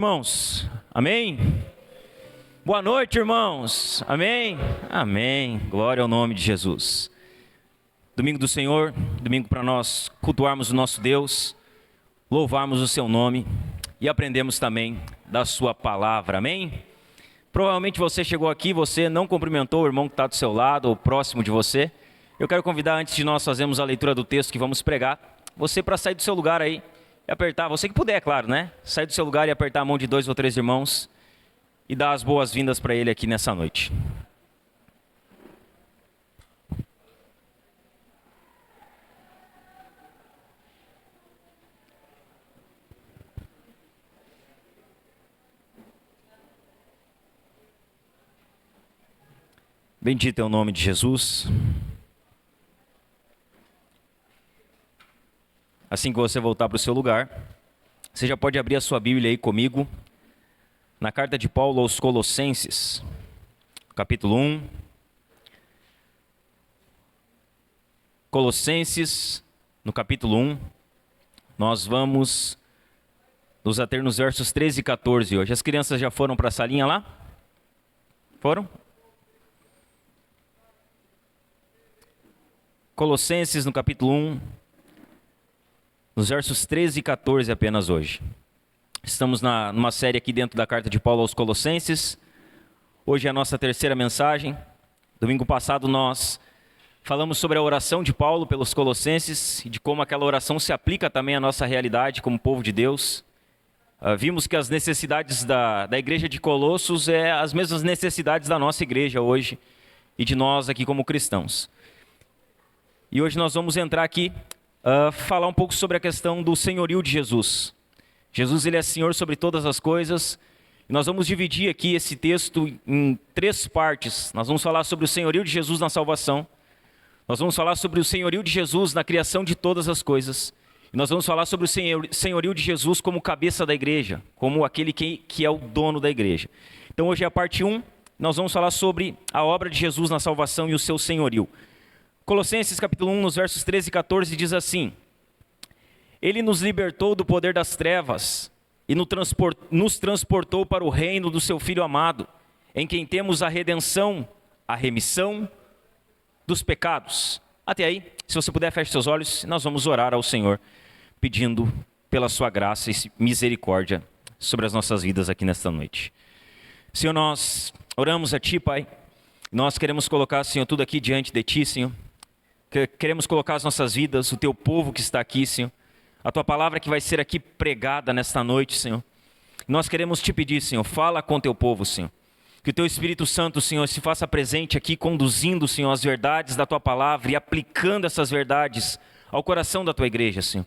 Irmãos, amém? Boa noite, irmãos, amém? Amém, glória ao nome de Jesus. Domingo do Senhor, domingo para nós cultuarmos o nosso Deus, louvarmos o seu nome e aprendemos também da sua palavra, amém? Provavelmente você chegou aqui, você não cumprimentou o irmão que está do seu lado ou próximo de você. Eu quero convidar, antes de nós fazermos a leitura do texto que vamos pregar, você para sair do seu lugar aí, e apertar, você que puder, é claro, né? Sair do seu lugar e apertar a mão de 2 ou 3 irmãos e dar as boas-vindas para ele aqui nessa noite. Bendito é o nome de Jesus. Assim que você voltar para o seu lugar, você já pode abrir a sua Bíblia aí comigo, na carta de Paulo aos Colossenses, capítulo 1. Colossenses, no capítulo 1, nós vamos nos ater nos versos 13 e 14 hoje. As crianças já foram para a salinha lá? Foram? Colossenses, no capítulo 1, nos versos 13 e 14 apenas hoje. Estamos numa série aqui dentro da carta de Paulo aos Colossenses. Hoje é a nossa terceira mensagem. Domingo passado nós falamos sobre a oração de Paulo pelos Colossenses e de como aquela oração se aplica também à nossa realidade como povo de Deus. Vimos que as necessidades da igreja de Colossos é as mesmas necessidades da nossa igreja hoje e de nós aqui como cristãos. E hoje nós vamos entrar aqui falar um pouco sobre a questão do senhorio de Jesus. Jesus, ele é Senhor sobre todas as coisas. E nós vamos dividir aqui esse texto em 3 partes. Nós vamos falar sobre o senhorio de Jesus na salvação. Nós vamos falar sobre o senhorio de Jesus na criação de todas as coisas. E nós vamos falar sobre o senhorio de Jesus como cabeça da igreja, como aquele que é o dono da igreja. Então hoje é a parte 1. Nós vamos falar sobre a obra de Jesus na salvação e o seu senhorio. Colossenses capítulo 1, nos versos 13 e 14, diz assim: Ele nos libertou do poder das trevas e nos transportou para o reino do seu Filho amado, em quem temos a redenção, a remissão dos pecados. Até aí, se você puder, feche seus olhos, nós vamos orar ao Senhor, pedindo pela sua graça e misericórdia sobre as nossas vidas aqui nesta noite. Senhor, nós oramos a Ti, Pai. Nós queremos colocar, Senhor, tudo aqui diante de Ti, Senhor. Queremos colocar as nossas vidas, o Teu povo que está aqui, Senhor. A Tua palavra que vai ser aqui pregada nesta noite, Senhor. Nós queremos Te pedir, Senhor, fala com Teu povo, Senhor. Que o Teu Espírito Santo, Senhor, se faça presente aqui, conduzindo, Senhor, as verdades da Tua palavra e aplicando essas verdades ao coração da Tua igreja, Senhor.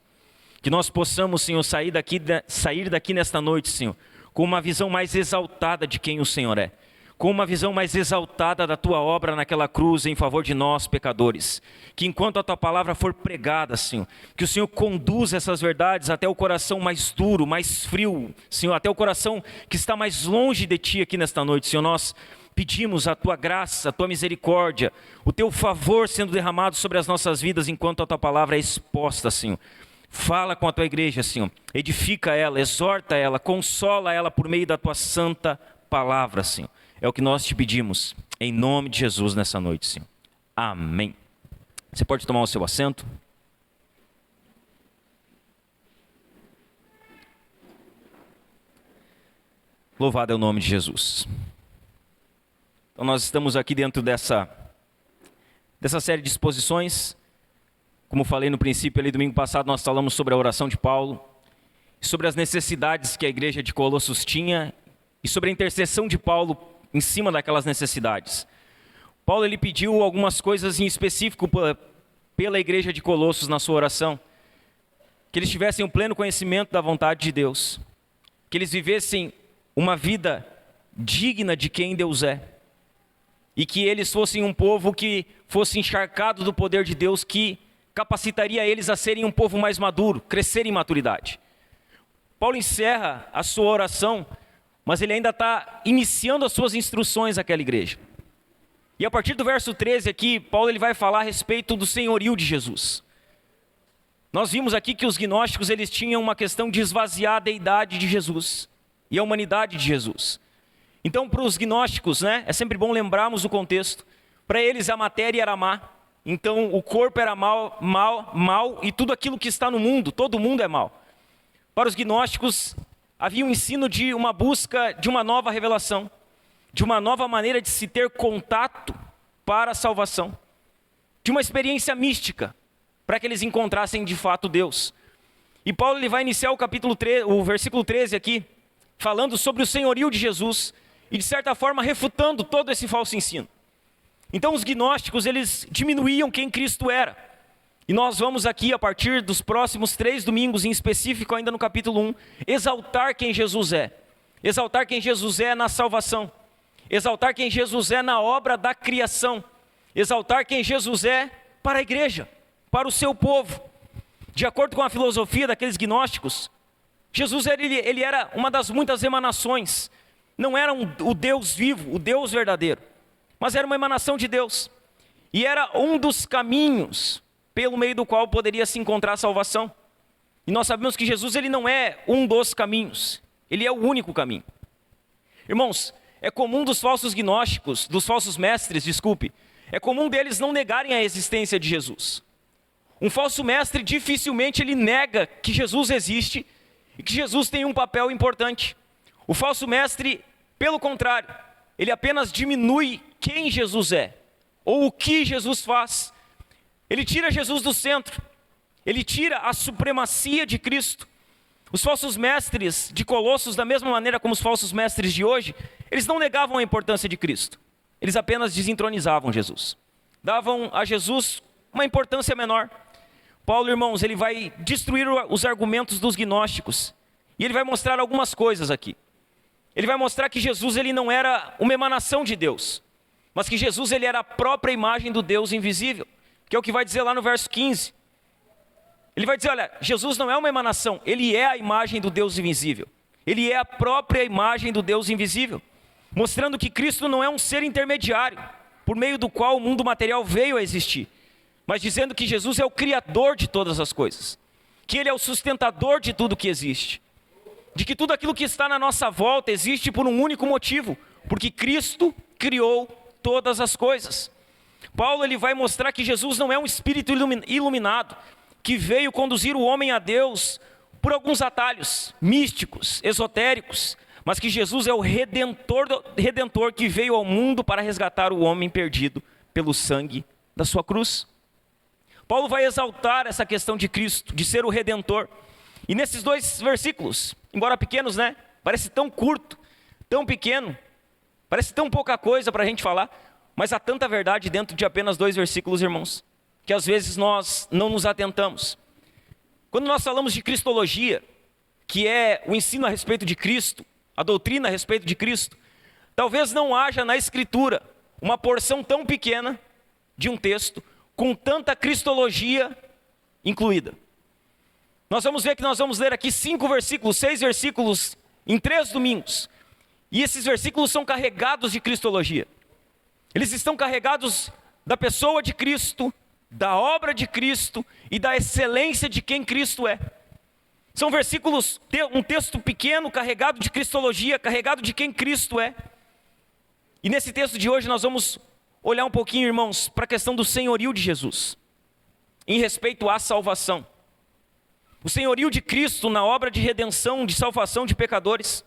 Que nós possamos, Senhor, sair daqui nesta noite, Senhor, com uma visão mais exaltada de quem o Senhor é. Com uma visão mais exaltada da Tua obra naquela cruz em favor de nós, pecadores. Que enquanto a Tua palavra for pregada, Senhor, que o Senhor conduza essas verdades até o coração mais duro, mais frio, Senhor, até o coração que está mais longe de Ti aqui nesta noite, Senhor. Nós pedimos a Tua graça, a Tua misericórdia, o Teu favor sendo derramado sobre as nossas vidas enquanto a Tua palavra é exposta, Senhor. Fala com a Tua igreja, Senhor. Edifica ela, exorta ela, consola ela por meio da Tua santa palavra, Senhor. É o que nós Te pedimos, em nome de Jesus nessa noite, Senhor. Amém. Você pode tomar o seu assento. Louvado é o nome de Jesus. Então nós estamos aqui dentro dessa série de exposições. Como falei no princípio, ali domingo passado nós falamos sobre a oração de Paulo, sobre as necessidades que a igreja de Colossos tinha e sobre a intercessão de Paulo em cima daquelas necessidades. Paulo, ele pediu algumas coisas em específico pela igreja de Colossos na sua oração. Que eles tivessem um pleno conhecimento da vontade de Deus. Que eles vivessem uma vida digna de quem Deus é. E que eles fossem um povo que fosse encharcado do poder de Deus, que capacitaria eles a serem um povo mais maduro, crescer em maturidade. Paulo encerra a sua oração, mas ele ainda está iniciando as suas instruções àquela igreja. E a partir do verso 13 aqui, Paulo ele vai falar a respeito do senhorio de Jesus. Nós vimos aqui que os gnósticos eles tinham uma questão de esvaziar a deidade de Jesus. e a humanidade de Jesus. Então, para os gnósticos, né, é sempre bom lembrarmos o contexto. Para eles, a matéria era má. Então, o corpo era mal, e tudo aquilo que está no mundo, todo mundo é mal. Para os gnósticos, havia um ensino de uma busca de uma nova revelação, de uma nova maneira de se ter contato para a salvação, de uma experiência mística, para que eles encontrassem de fato Deus. E Paulo ele vai iniciar o versículo 13 aqui, falando sobre o senhorio de Jesus, e de certa forma refutando todo esse falso ensino. Então os gnósticos, eles diminuíam quem Cristo era. E nós vamos aqui, a partir dos próximos 3 domingos, em específico ainda no capítulo 1, exaltar quem Jesus é. Exaltar quem Jesus é na salvação. Exaltar quem Jesus é na obra da criação. Exaltar quem Jesus é para a igreja, para o seu povo. De acordo com a filosofia daqueles gnósticos, Jesus ele era uma das muitas emanações. Não era o Deus vivo, o Deus verdadeiro, mas era uma emanação de Deus. E era um dos caminhos pelo meio do qual poderia se encontrar a salvação. E nós sabemos que Jesus ele não é um dos caminhos, ele é o único caminho. Irmãos, é comum dos falsos gnósticos, dos falsos mestres, é comum deles não negarem a existência de Jesus. Um falso mestre dificilmente ele nega que Jesus existe e que Jesus tem um papel importante. O falso mestre, pelo contrário, ele apenas diminui quem Jesus é, ou o que Jesus faz. Ele tira Jesus do centro, ele tira a supremacia de Cristo. Os falsos mestres de Colossos, da mesma maneira como os falsos mestres de hoje, eles não negavam a importância de Cristo, eles apenas desentronizavam Jesus, davam a Jesus uma importância menor. Paulo, irmãos, ele vai destruir os argumentos dos gnósticos, e ele vai mostrar algumas coisas aqui. Ele vai mostrar que Jesus ele não era uma emanação de Deus, mas que Jesus ele era a própria imagem do Deus invisível, que é o que vai dizer lá no verso 15. Ele vai dizer, olha, Jesus não é uma emanação, ele é a imagem do Deus invisível. Ele é a própria imagem do Deus invisível, mostrando que Cristo não é um ser intermediário, por meio do qual o mundo material veio a existir, mas dizendo que Jesus é o criador de todas as coisas, que ele é o sustentador de tudo que existe, de que tudo aquilo que está na nossa volta existe por um único motivo, porque Cristo criou todas as coisas. Paulo ele vai mostrar que Jesus não é um espírito iluminado, que veio conduzir o homem a Deus por alguns atalhos místicos, esotéricos, mas que Jesus é o redentor que veio ao mundo para resgatar o homem perdido pelo sangue da sua cruz. Paulo vai exaltar essa questão de Cristo, de ser o redentor. E nesses 2 versículos, embora pequenos, né? Parece tão curto, tão pequeno, parece tão pouca coisa para a gente falar, mas há tanta verdade dentro de apenas 2 versículos, irmãos, que às vezes nós não nos atentamos. Quando nós falamos de cristologia, que é o ensino a respeito de Cristo, a doutrina a respeito de Cristo, talvez não haja na Escritura uma porção tão pequena de um texto com tanta cristologia incluída. Nós vamos ver que nós vamos ler aqui 5 versículos, 6 versículos em 3 domingos. E esses versículos são carregados de cristologia. Eles estão carregados da pessoa de Cristo, da obra de Cristo e da excelência de quem Cristo é. São versículos, um texto pequeno, carregado de cristologia, carregado de quem Cristo é. E nesse texto de hoje nós vamos olhar um pouquinho, irmãos, para a questão do senhorio de Jesus, em respeito à salvação. O senhorio de Cristo na obra de redenção, de salvação de pecadores.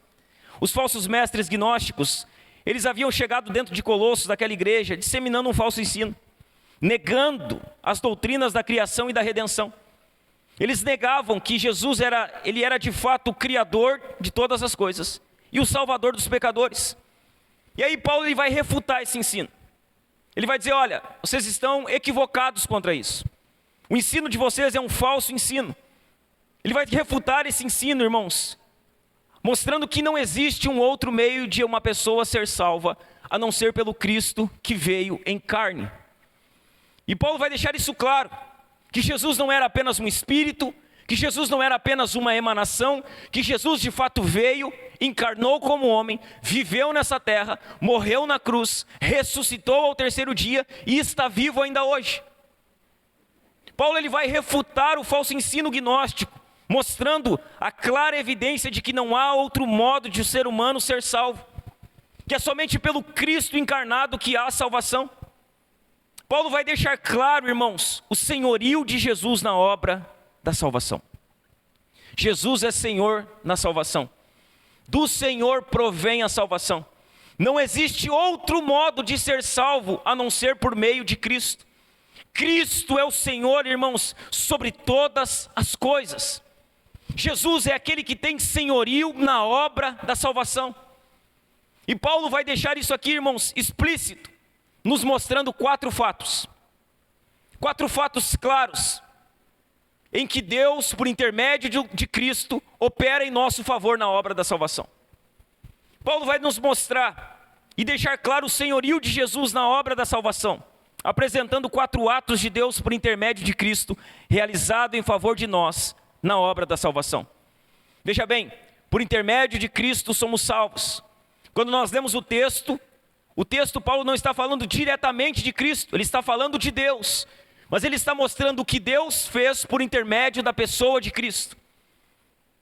Os falsos mestres gnósticos, eles haviam chegado dentro de Colossos, daquela igreja, disseminando um falso ensino, negando as doutrinas da criação e da redenção. Eles negavam que Jesus era de fato o criador de todas as coisas e o salvador dos pecadores. E aí Paulo ele vai refutar esse ensino. Ele vai dizer, olha, vocês estão equivocados contra isso. O ensino de vocês é um falso ensino. Ele vai refutar esse ensino, irmãos, mostrando que não existe um outro meio de uma pessoa ser salva, a não ser pelo Cristo que veio em carne. E Paulo vai deixar isso claro, que Jesus não era apenas um espírito, que Jesus não era apenas uma emanação, que Jesus de fato veio, encarnou como homem, viveu nessa terra, morreu na cruz, ressuscitou ao 3º dia e está vivo ainda hoje. Paulo ele vai refutar o falso ensino gnóstico, mostrando a clara evidência de que não há outro modo de o ser humano ser salvo, que é somente pelo Cristo encarnado que há salvação. Paulo vai deixar claro, irmãos, o senhorio de Jesus na obra da salvação. Jesus é Senhor na salvação. Do Senhor provém a salvação. Não existe outro modo de ser salvo a não ser por meio de Cristo. Cristo é o Senhor, irmãos, sobre todas as coisas. Jesus é aquele que tem senhorio na obra da salvação. E Paulo vai deixar isso aqui, irmãos, explícito, nos mostrando 4 fatos. 4 fatos claros, em que Deus, por intermédio de Cristo, opera em nosso favor na obra da salvação. Paulo vai nos mostrar e deixar claro o senhorio de Jesus na obra da salvação, apresentando 4 atos de Deus por intermédio de Cristo, realizado em favor de nós na obra da salvação. Veja bem, por intermédio de Cristo somos salvos. Quando nós lemos o texto Paulo não está falando diretamente de Cristo, ele está falando de Deus. Mas ele está mostrando o que Deus fez por intermédio da pessoa de Cristo.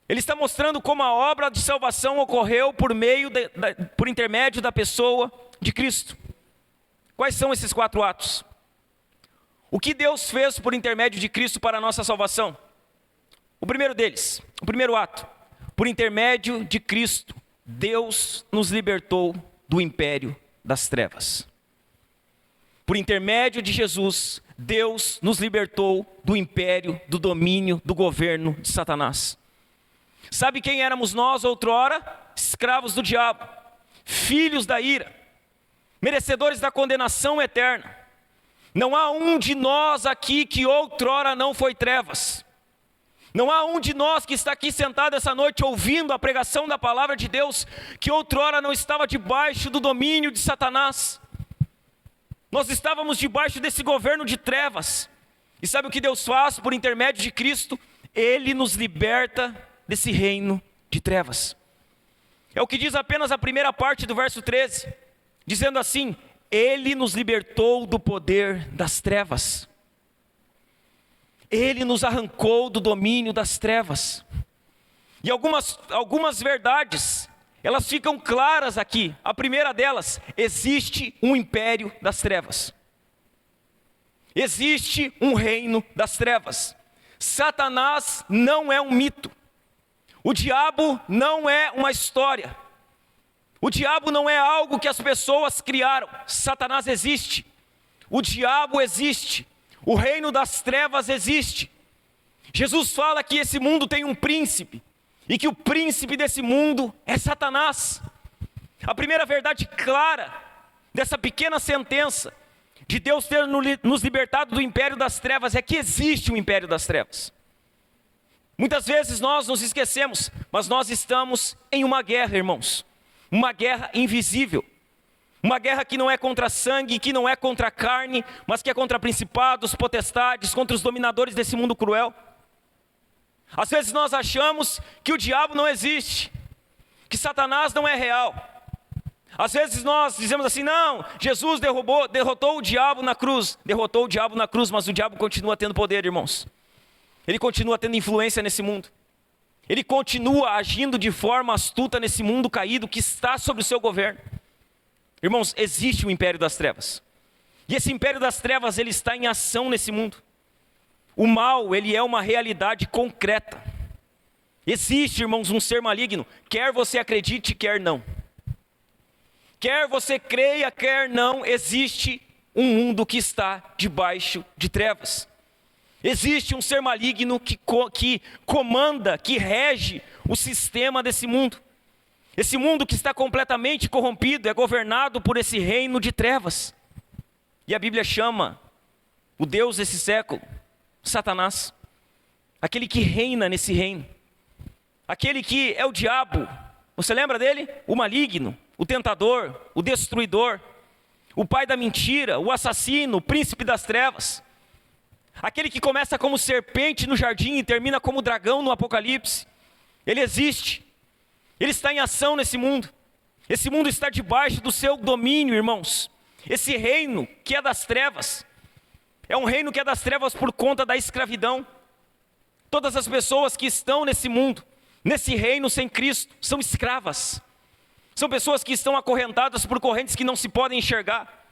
Ele está mostrando como a obra de salvação ocorreu por intermédio da pessoa de Cristo. Quais são esses 4 atos? O que Deus fez por intermédio de Cristo para a nossa salvação? O primeiro deles, o primeiro ato, por intermédio de Cristo, Deus nos libertou do império das trevas. Por intermédio de Jesus, Deus nos libertou do império, do domínio, do governo de Satanás. Sabe quem éramos nós outrora? Escravos do diabo, filhos da ira, merecedores da condenação eterna. Não há um de nós aqui que outrora não foi trevas. Não há um de nós que está aqui sentado essa noite ouvindo a pregação da palavra de Deus que outrora não estava debaixo do domínio de Satanás. Nós estávamos debaixo desse governo de trevas. E sabe o que Deus faz por intermédio de Cristo? Ele nos liberta desse reino de trevas. É o que diz apenas a primeira parte do verso 13, dizendo assim: Ele nos libertou do poder das trevas. Ele nos arrancou do domínio das trevas. E algumas verdades, elas ficam claras aqui. A primeira delas, existe um império das trevas. Existe um reino das trevas. Satanás não é um mito. O diabo não é uma história. O diabo não é algo que as pessoas criaram. Satanás existe. O diabo existe. O reino das trevas existe. Jesus fala que esse mundo tem um príncipe, e que o príncipe desse mundo é Satanás. A primeira verdade clara dessa pequena sentença de Deus ter nos libertado do império das trevas é que existe um império das trevas. Muitas vezes nós nos esquecemos, mas nós estamos em uma guerra, irmãos. Uma guerra invisível. Uma guerra que não é contra sangue, que não é contra carne, mas que é contra principados, potestades, contra os dominadores desse mundo cruel. Às vezes nós achamos que o diabo não existe, que Satanás não é real. Às vezes nós dizemos assim: não, Jesus derrotou o diabo na cruz. Derrotou o diabo na cruz, mas o diabo continua tendo poder, irmãos. Ele continua tendo influência nesse mundo. Ele continua agindo de forma astuta nesse mundo caído que está sob o seu governo. Irmãos, existe o império das trevas. E esse império das trevas, ele está em ação nesse mundo. O mal, ele é uma realidade concreta. Existe, irmãos, um ser maligno, quer você acredite, quer não. Quer você creia, quer não, existe um mundo que está debaixo de trevas. Existe um ser maligno que comanda, que rege o sistema desse mundo. Esse mundo que está completamente corrompido é governado por esse reino de trevas. E a Bíblia chama o Deus desse século, Satanás. Aquele que reina nesse reino. Aquele que é o diabo. Você lembra dele? O maligno, o tentador, o destruidor, o pai da mentira, o assassino, o príncipe das trevas. Aquele que começa como serpente no jardim e termina como dragão no Apocalipse. Ele existe. Ele está em ação nesse mundo. Esse mundo está debaixo do seu domínio, irmãos. Esse reino que é das trevas, é um reino que é das trevas por conta da escravidão. Todas as pessoas que estão nesse mundo, nesse reino sem Cristo, são escravas. São pessoas que estão acorrentadas por correntes que não se podem enxergar.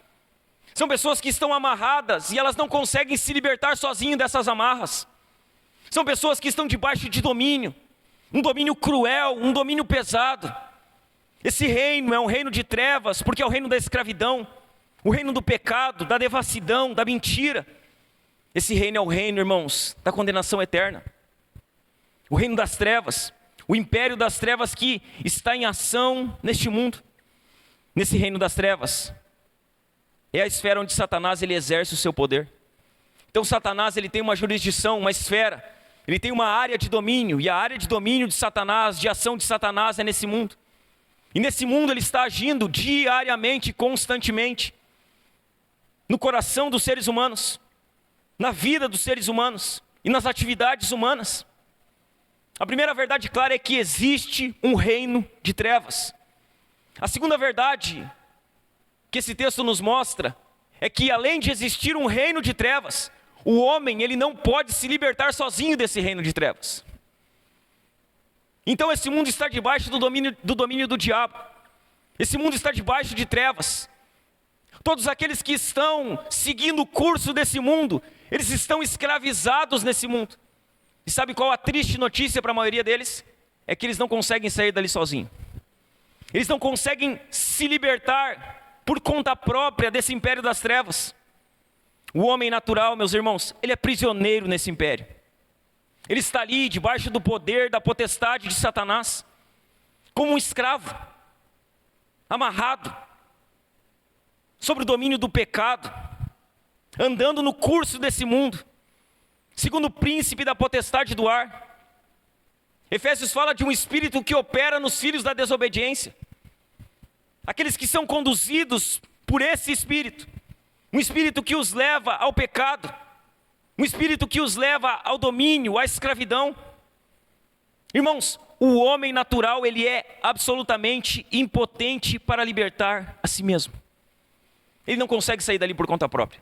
São pessoas que estão amarradas e elas não conseguem se libertar sozinhas dessas amarras. São pessoas que estão debaixo de domínio, um domínio cruel, um domínio pesado. Esse reino é um reino de trevas, porque é o reino da escravidão, o reino do pecado, da devassidão, da mentira. Esse reino é o reino, irmãos, da condenação eterna. O reino das trevas, o império das trevas que está em ação neste mundo. Nesse reino das trevas, é a esfera onde Satanás ele exerce o seu poder. Então Satanás ele tem uma jurisdição, uma esfera, ele tem uma área de domínio, e a área de domínio de Satanás, de ação de Satanás é nesse mundo. E nesse mundo ele está agindo diariamente, constantemente, no coração dos seres humanos, na vida dos seres humanos e nas atividades humanas. A primeira verdade clara é que existe um reino de trevas. A segunda verdade que esse texto nos mostra é que além de existir um reino de trevas, o homem ele não pode se libertar sozinho desse reino de trevas. Então esse mundo está debaixo do domínio do diabo. Esse mundo está debaixo de trevas. Todos aqueles que estão seguindo o curso desse mundo, eles estão escravizados nesse mundo. E sabe qual a triste notícia para a maioria deles? É que eles não conseguem sair dali sozinhos. Eles não conseguem se libertar por conta própria desse império das trevas. O homem natural, meus irmãos, ele é prisioneiro nesse império. Ele está ali debaixo do poder, da potestade de Satanás, como um escravo, amarrado, sob o domínio do pecado, andando no curso desse mundo, segundo o príncipe da potestade do ar. Efésios fala de um espírito que opera nos filhos da desobediência, aqueles que são conduzidos por esse espírito, um espírito que os leva ao pecado, um espírito que os leva ao domínio, à escravidão. Irmãos, o homem natural, ele é absolutamente impotente para libertar a si mesmo. Ele não consegue sair dali por conta própria.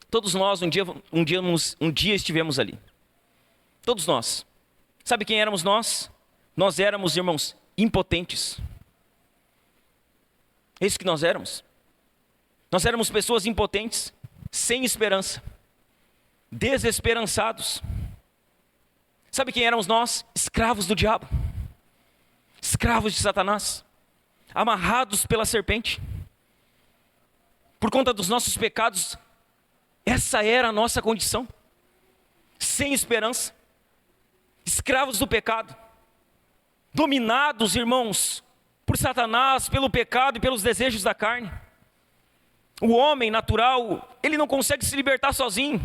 Todos nós um dia estivemos ali. Todos nós. Sabe quem éramos nós? Nós éramos, irmãos, impotentes. É isso que nós éramos. Nós éramos pessoas impotentes, sem esperança, desesperançados. Sabe quem éramos nós? Escravos do diabo, escravos de Satanás, amarrados pela serpente. Por conta dos nossos pecados, essa era a nossa condição, sem esperança, escravos do pecado, dominados, irmãos, por Satanás, pelo pecado e pelos desejos da carne. O homem natural, ele não consegue se libertar sozinho.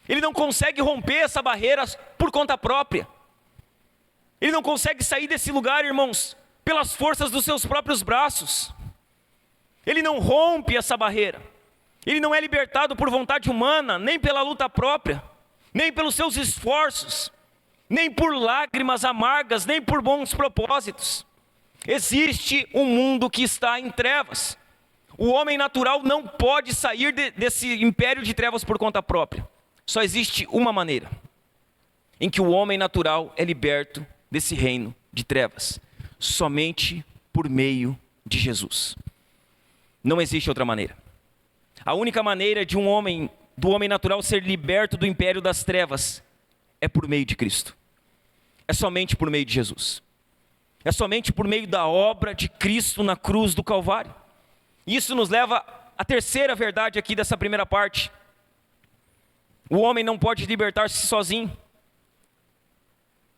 Ele não consegue romper essa barreira por conta própria. Ele não consegue sair desse lugar, irmãos, pelas forças dos seus próprios braços. Ele não rompe essa barreira. Ele não é libertado por vontade humana, nem pela luta própria, nem pelos seus esforços, nem por lágrimas amargas, nem por bons propósitos. Existe um mundo que está em trevas. O homem natural não pode sair desse império de trevas por conta própria. Só existe uma maneira em que o homem natural é liberto desse reino de trevas: somente por meio de Jesus. Não existe outra maneira. A única maneira do homem natural ser liberto do império das trevas é por meio de Cristo. É somente por meio de Jesus. É somente por meio da obra de Cristo na cruz do Calvário. Isso nos leva à terceira verdade aqui dessa primeira parte. O homem não pode libertar-se sozinho,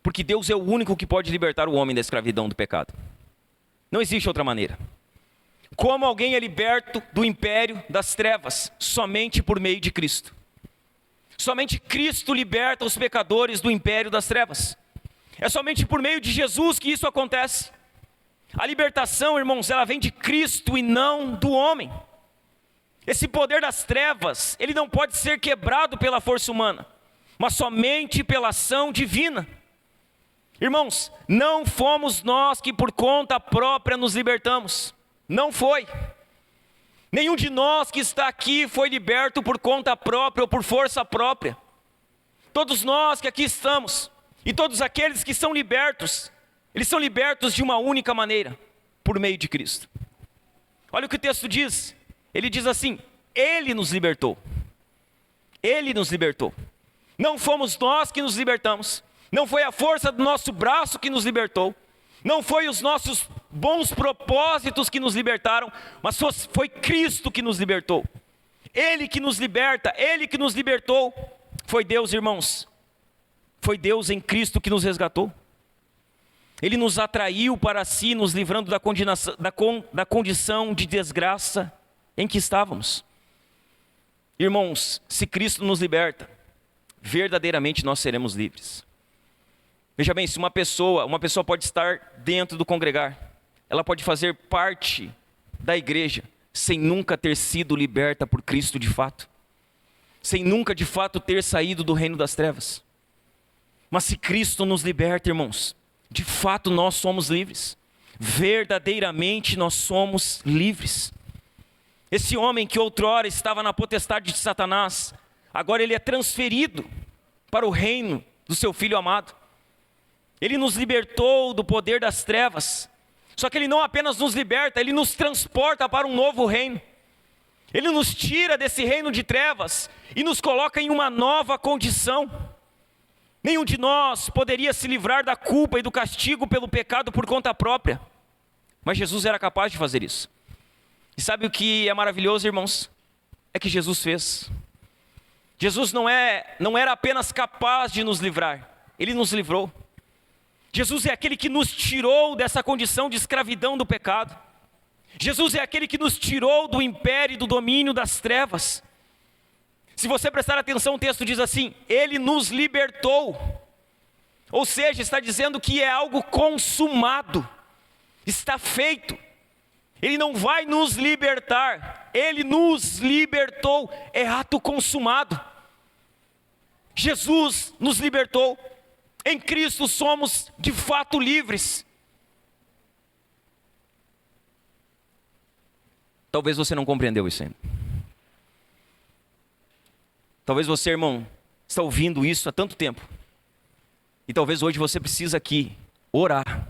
porque Deus é o único que pode libertar o homem da escravidão do pecado. Não existe outra maneira. Como alguém é liberto do império das trevas? Somente por meio de Cristo. Somente Cristo liberta os pecadores do império das trevas. É somente por meio de Jesus que isso acontece. A libertação, irmãos, ela vem de Cristo e não do homem. Esse poder das trevas, ele não pode ser quebrado pela força humana, mas somente pela ação divina. Irmãos, não fomos nós que por conta própria nos libertamos. Não foi. Nenhum de nós que está aqui foi liberto por conta própria ou por força própria. todos nós que aqui estamos, e todos aqueles que são libertos, eles são libertos de uma única maneira, por meio de Cristo. Olha o que o texto diz, ele diz assim: Ele nos libertou. Ele nos libertou. Não fomos nós que nos libertamos, não foi a força do nosso braço que nos libertou, não foi os nossos bons propósitos que nos libertaram, mas foi Cristo que nos libertou. Ele que nos liberta, Ele que nos libertou, foi Deus, irmãos. Foi Deus em Cristo que nos resgatou. Ele nos atraiu para si, nos livrando da condição de desgraça em que estávamos. Irmãos, se Cristo nos liberta, verdadeiramente nós seremos livres. Veja bem, se uma pessoa pode estar dentro do congregar, ela pode fazer parte da igreja, sem nunca ter sido liberta por Cristo de fato, sem nunca de fato ter saído do reino das trevas. Mas se Cristo nos liberta, irmãos, de fato nós somos livres, verdadeiramente nós somos livres. Esse homem que outrora estava na potestade de Satanás, agora ele é transferido para o reino do seu Filho amado. Ele nos libertou do poder das trevas. Só que Ele não apenas nos liberta, Ele nos transporta para um novo reino. Ele nos tira desse reino de trevas e nos coloca em uma nova condição. Nenhum de nós poderia se livrar da culpa e do castigo pelo pecado por conta própria. Mas Jesus era capaz de fazer isso. E sabe o que é maravilhoso, irmãos? É que Jesus fez. Jesus não era apenas capaz de nos livrar, Ele nos livrou. Jesus é aquele que nos tirou dessa condição de escravidão do pecado. Jesus é aquele que nos tirou do império e do domínio das trevas. Se você prestar atenção, o texto diz assim: Ele nos libertou. Ou seja, está dizendo que é algo consumado, está feito. Ele não vai nos libertar, Ele nos libertou, é ato consumado. Jesus nos libertou. Em Cristo somos de fato livres. Talvez você não compreendeu isso ainda. Talvez você, irmão, está ouvindo isso há tanto tempo. E talvez hoje você precisa aqui orar,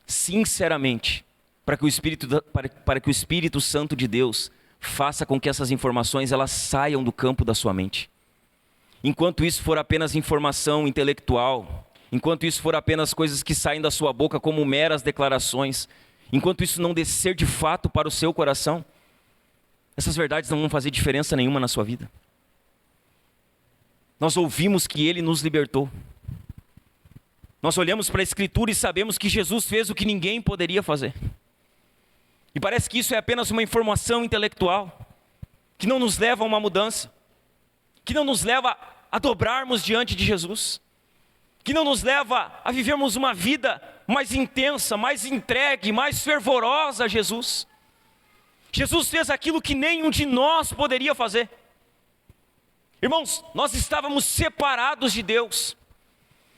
sinceramente, para que o Espírito Santo de Deus faça com que essas informações elas saiam do campo da sua mente. Enquanto isso for apenas informação intelectual, enquanto isso for apenas coisas que saem da sua boca como meras declarações, enquanto isso não descer de fato para o seu coração, essas verdades não vão fazer diferença nenhuma na sua vida. Nós ouvimos que Ele nos libertou. Nós olhamos para a Escritura e sabemos que Jesus fez o que ninguém poderia fazer. E parece que isso é apenas uma informação intelectual, que não nos leva a uma mudança, que não nos leva a dobrarmos diante de Jesus, que não nos leva a vivermos uma vida mais intensa, mais entregue, mais fervorosa a Jesus. Jesus fez aquilo que nenhum de nós poderia fazer. Irmãos, nós estávamos separados de Deus.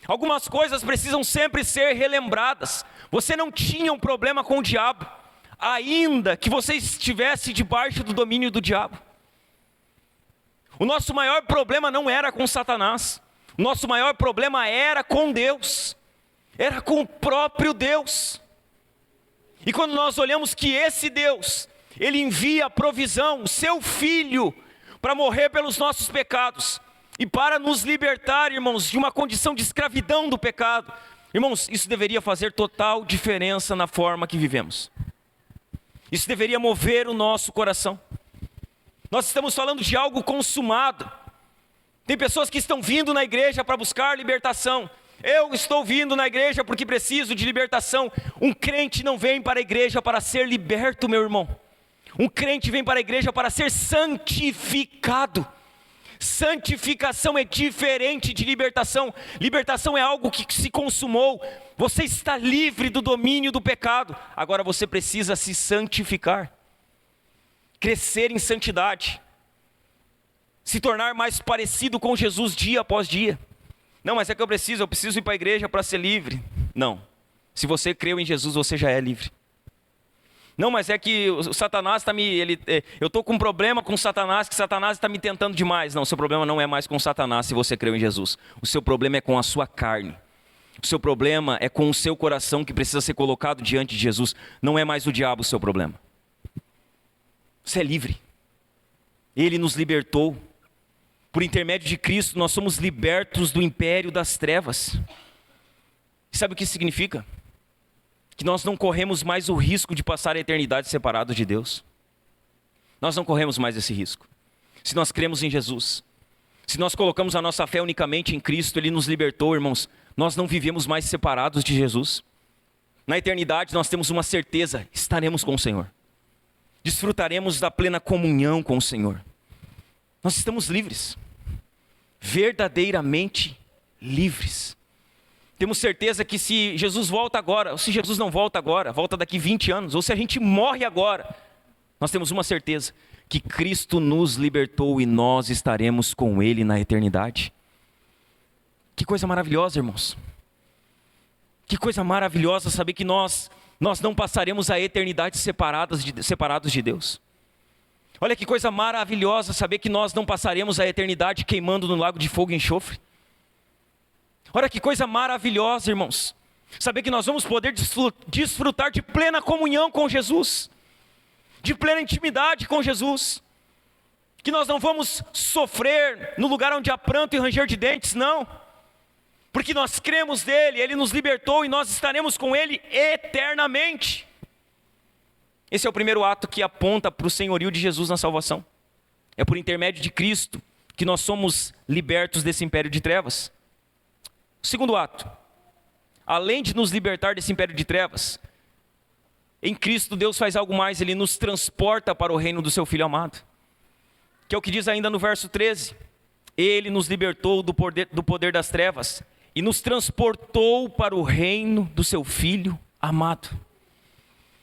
Algumas coisas precisam sempre ser relembradas. Você não tinha um problema com o diabo, ainda que você estivesse debaixo do domínio do diabo. O nosso maior problema não era com Satanás. O nosso maior problema era com Deus. Era com o próprio Deus. E quando nós olhamos que esse Deus, Ele envia a provisão, o seu Filho, para morrer pelos nossos pecados e para nos libertar, irmãos, de uma condição de escravidão do pecado. Irmãos, isso deveria fazer total diferença na forma que vivemos. Isso deveria mover o nosso coração. Nós estamos falando de algo consumado. Tem pessoas que estão vindo na igreja para buscar libertação. Eu estou vindo na igreja porque preciso de libertação. Um crente não vem para a igreja para ser liberto, meu irmão. Um crente vem para a igreja para ser santificado. Santificação é diferente de libertação. Libertação é algo que se consumou. Você está livre do domínio do pecado. Agora você precisa se santificar. Crescer em santidade, se tornar mais parecido com Jesus dia após dia. Não, mas é que eu preciso ir para a igreja para ser livre. Não, se você creu em Jesus, você já é livre. Não, mas é que o Satanás está eu estou com um problema com Satanás, que Satanás está me tentando demais. Não, o seu problema não é mais com Satanás se você creu em Jesus. O seu problema é com a sua carne. O seu problema é com o seu coração que precisa ser colocado diante de Jesus. Não é mais o diabo o seu problema. Você é livre. Ele nos libertou. Por intermédio de Cristo, nós somos libertos do império das trevas. E sabe o que isso significa? Que nós não corremos mais o risco de passar a eternidade separados de Deus. Nós não corremos mais esse risco. Se nós cremos em Jesus, se nós colocamos a nossa fé unicamente em Cristo, Ele nos libertou, irmãos. Nós não vivemos mais separados de Jesus. Na eternidade nós temos uma certeza: estaremos com o Senhor. Desfrutaremos da plena comunhão com o Senhor. Nós estamos livres. Verdadeiramente livres. Temos certeza que se Jesus volta agora, ou se Jesus não volta agora, volta daqui 20 anos, ou se a gente morre agora, nós temos uma certeza: que Cristo nos libertou e nós estaremos com Ele na eternidade. Que coisa maravilhosa, irmãos. Que coisa maravilhosa saber que nós não passaremos a eternidade separados de Deus. Olha que coisa maravilhosa saber que nós não passaremos a eternidade queimando no lago de fogo e enxofre. Olha que coisa maravilhosa, irmãos. Saber que nós vamos poder desfrutar de plena comunhão com Jesus. De plena intimidade com Jesus. Que nós não vamos sofrer no lugar onde há pranto e ranger de dentes, não. Porque nós cremos nele, Ele nos libertou e nós estaremos com Ele eternamente. Esse é o primeiro ato que aponta para o senhorio de Jesus na salvação. É por intermédio de Cristo que nós somos libertos desse império de trevas. Segundo ato, além de nos libertar desse império de trevas, em Cristo Deus faz algo mais, Ele nos transporta para o reino do seu Filho amado. Que é o que diz ainda no verso 13. Ele nos libertou do poder das trevas e nos transportou para o reino do seu Filho amado.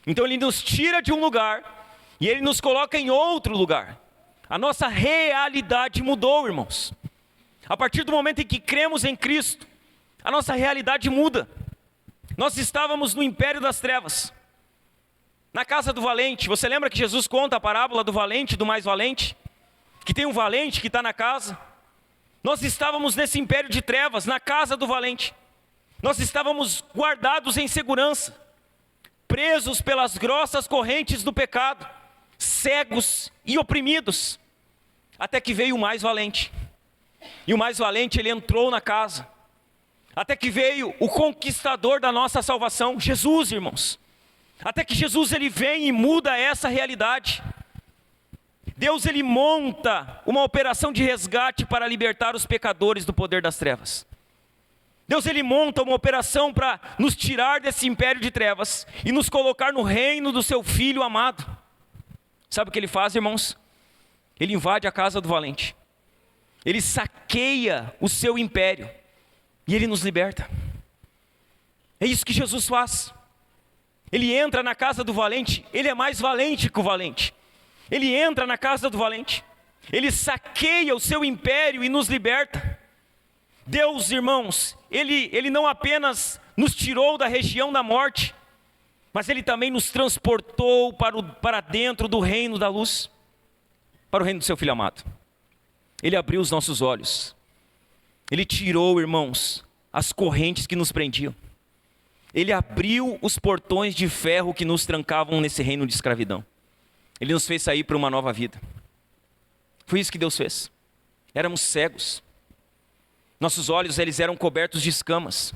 Então Ele nos tira de um lugar e Ele nos coloca em outro lugar. A nossa realidade mudou, irmãos. A partir do momento em que cremos em Cristo, a nossa realidade muda. Nós estávamos no império das trevas, na casa do valente. Você lembra que Jesus conta a parábola do valente e do mais valente? Que tem um valente que está na casa. Nós estávamos nesse império de trevas, na casa do valente. Nós estávamos guardados em segurança, presos pelas grossas correntes do pecado, cegos e oprimidos, até que veio o mais valente. E o mais valente, ele entrou na casa. Até que veio o conquistador da nossa salvação, Jesus, irmãos. Até que Jesus, ele vem e muda essa realidade. Deus, ele monta uma operação de resgate para libertar os pecadores do poder das trevas. Deus, ele monta uma operação para nos tirar desse império de trevas e nos colocar no reino do seu Filho amado. Sabe o que ele faz, irmãos? Ele invade a casa do valente. Ele saqueia o seu império. E Ele nos liberta. É isso que Jesus faz. Ele entra na casa do valente. Ele é mais valente que o valente. Ele entra na casa do valente. Ele saqueia o seu império e nos liberta. Deus, irmãos, Ele não apenas nos tirou da região da morte, mas Ele também nos transportou para dentro do reino da luz, para o reino do seu Filho amado. Ele abriu os nossos olhos. Ele tirou, irmãos, as correntes que nos prendiam. Ele abriu os portões de ferro que nos trancavam nesse reino de escravidão. Ele nos fez sair para uma nova vida. Foi isso que Deus fez. Éramos cegos. Nossos olhos, eles eram cobertos de escamas.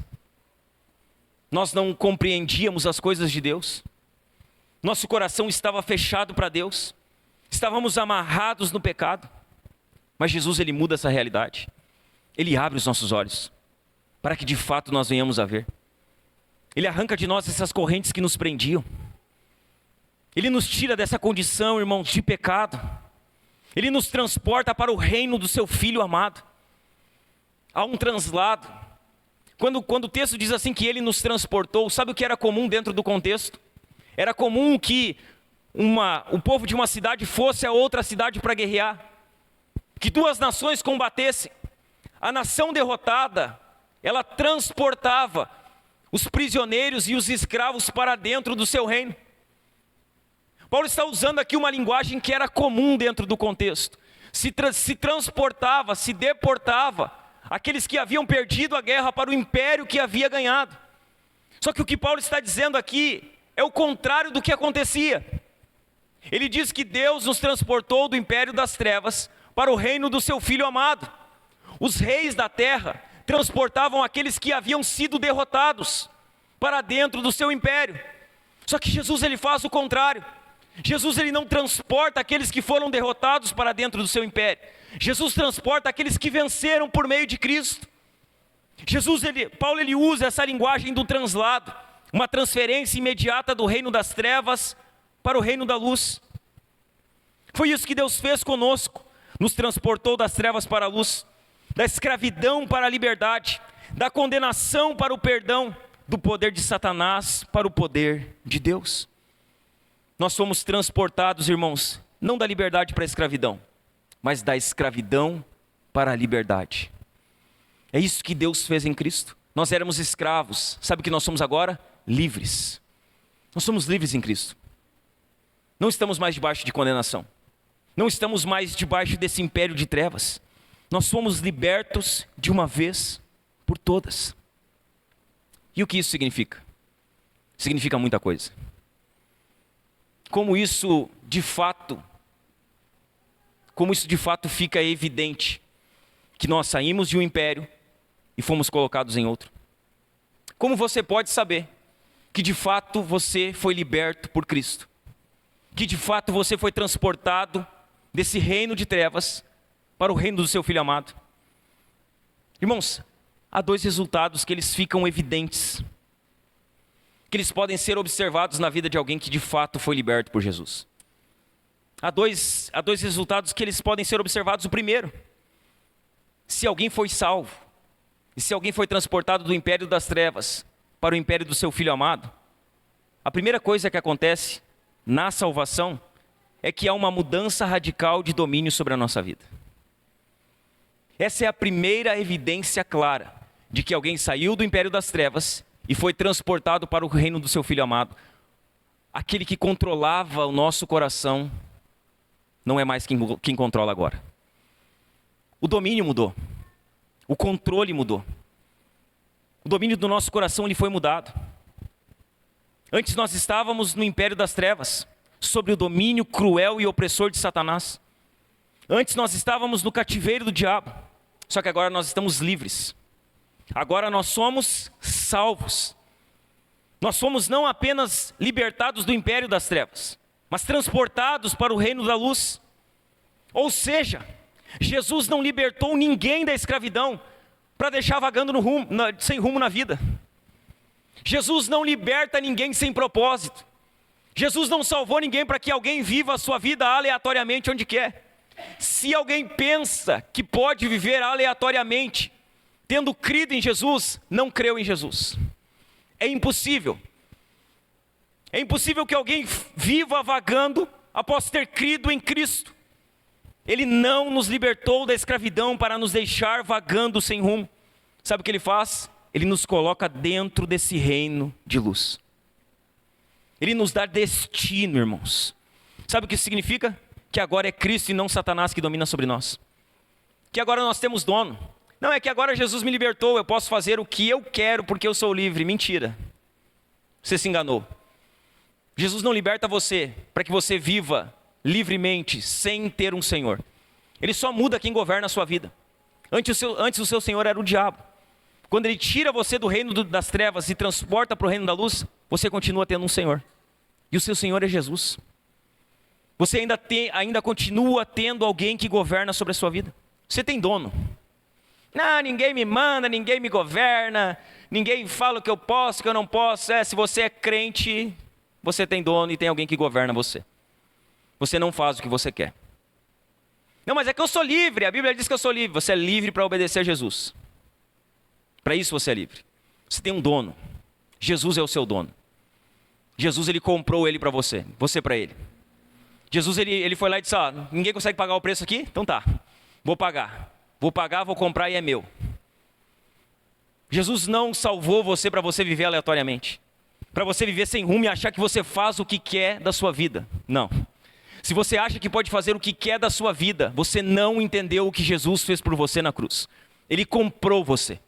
Nós não compreendíamos as coisas de Deus. Nosso coração estava fechado para Deus. Estávamos amarrados no pecado. Mas Jesus, Ele muda essa realidade. Ele abre os nossos olhos, para que de fato nós venhamos a ver. Ele arranca de nós essas correntes que nos prendiam. Ele nos tira dessa condição, irmãos, de pecado. Ele nos transporta para o reino do seu Filho amado. Há um translado. Quando o texto diz assim que Ele nos transportou, sabe o que era comum dentro do contexto? Era comum que o povo de uma cidade fosse a outra cidade para guerrear. Que duas nações combatessem. A nação derrotada, ela transportava os prisioneiros e os escravos para dentro do seu reino. Paulo está usando aqui uma linguagem que era comum dentro do contexto. Se transportava, se deportava aqueles que haviam perdido a guerra para o império que havia ganhado. Só que o que Paulo está dizendo aqui é o contrário do que acontecia. Ele diz que Deus nos transportou do império das trevas para o reino do seu Filho amado. Os reis da terra transportavam aqueles que haviam sido derrotados para dentro do seu império. Só que Jesus, ele faz o contrário. Jesus, ele não transporta aqueles que foram derrotados para dentro do seu império. Jesus transporta aqueles que venceram por meio de Cristo. Paulo ele usa essa linguagem do translado, uma transferência imediata do reino das trevas para o reino da luz. Foi isso que Deus fez conosco, nos transportou das trevas para a luz, da escravidão para a liberdade, da condenação para o perdão, do poder de Satanás para o poder de Deus. Nós fomos transportados, irmãos, não da liberdade para a escravidão, mas da escravidão para a liberdade. É isso que Deus fez em Cristo. Nós éramos escravos, sabe o que nós somos agora? Livres. Nós somos livres em Cristo. Não estamos mais debaixo de condenação. Não estamos mais debaixo desse império de trevas. Nós somos libertos de uma vez por todas. E o que isso significa? Significa muita coisa. Como isso de fato fica evidente que nós saímos de um império e fomos colocados em outro. Como você pode saber que de fato você foi liberto por Cristo? Que de fato você foi transportado desse reino de trevas para o reino do seu Filho amado? Irmãos, há dois resultados que eles ficam evidentes, que eles podem ser observados na vida de alguém que de fato foi liberto por Jesus. Há dois resultados que eles podem ser observados. O primeiro, se alguém foi salvo, e se alguém foi transportado do império das trevas para o império do seu Filho amado, a primeira coisa que acontece na salvação é que há uma mudança radical de domínio sobre a nossa vida. Essa é a primeira evidência clara de que alguém saiu do império das trevas e foi transportado para o reino do seu Filho amado. Aquele que controlava o nosso coração não é mais quem controla agora. O domínio mudou. O controle mudou. O domínio do nosso coração ele foi mudado. Antes nós estávamos no império das trevas, sob o domínio cruel e opressor de Satanás. Antes nós estávamos no cativeiro do diabo. Só que agora nós estamos livres. Agora nós somos salvos. Nós somos não apenas libertados do império das trevas, mas transportados para o reino da luz. Ou seja, Jesus não libertou ninguém da escravidão para deixar vagando sem rumo na vida. Jesus não liberta ninguém sem propósito. Jesus não salvou ninguém para que alguém viva a sua vida aleatoriamente onde quer. Se alguém pensa que pode viver aleatoriamente, tendo crido em Jesus, não creu em Jesus. É impossível. É impossível que alguém viva vagando após ter crido em Cristo. Ele não nos libertou da escravidão para nos deixar vagando sem rumo. Sabe o que Ele faz? Ele nos coloca dentro desse reino de luz. Ele nos dá destino, irmãos. Sabe o que isso significa? Que agora é Cristo e não Satanás que domina sobre nós. Que agora nós temos dono. Não é que agora Jesus me libertou, eu posso fazer o que eu quero porque eu sou livre. Mentira. Você se enganou. Jesus não liberta você para que você viva livremente, sem ter um Senhor. Ele só muda quem governa a sua vida. Antes o seu Senhor era o diabo. Quando Ele tira você do reino das trevas e transporta para o reino da luz, você continua tendo um Senhor. E o seu Senhor é Jesus. Você ainda continua tendo alguém que governa sobre a sua vida. Você tem dono. Não, ninguém me manda, ninguém me governa, ninguém fala o que eu posso, o que eu não posso. Se você é crente, você tem dono e tem alguém que governa você. Você não faz o que você quer. Não, mas é que eu sou livre, a Bíblia diz que eu sou livre. Você é livre para obedecer a Jesus. Para isso você é livre. Você tem um dono. Jesus é o seu dono. Jesus, Ele comprou Ele para você, você para Ele. Jesus, ele foi lá e disse, ninguém consegue pagar o preço aqui? Então tá, vou pagar. Vou comprar e é meu. Jesus não salvou você para você viver aleatoriamente. para você viver sem rumo e achar que você faz o que quer da sua vida. Não. Se você acha que pode fazer o que quer da sua vida, você não entendeu o que Jesus fez por você na cruz. Ele comprou você.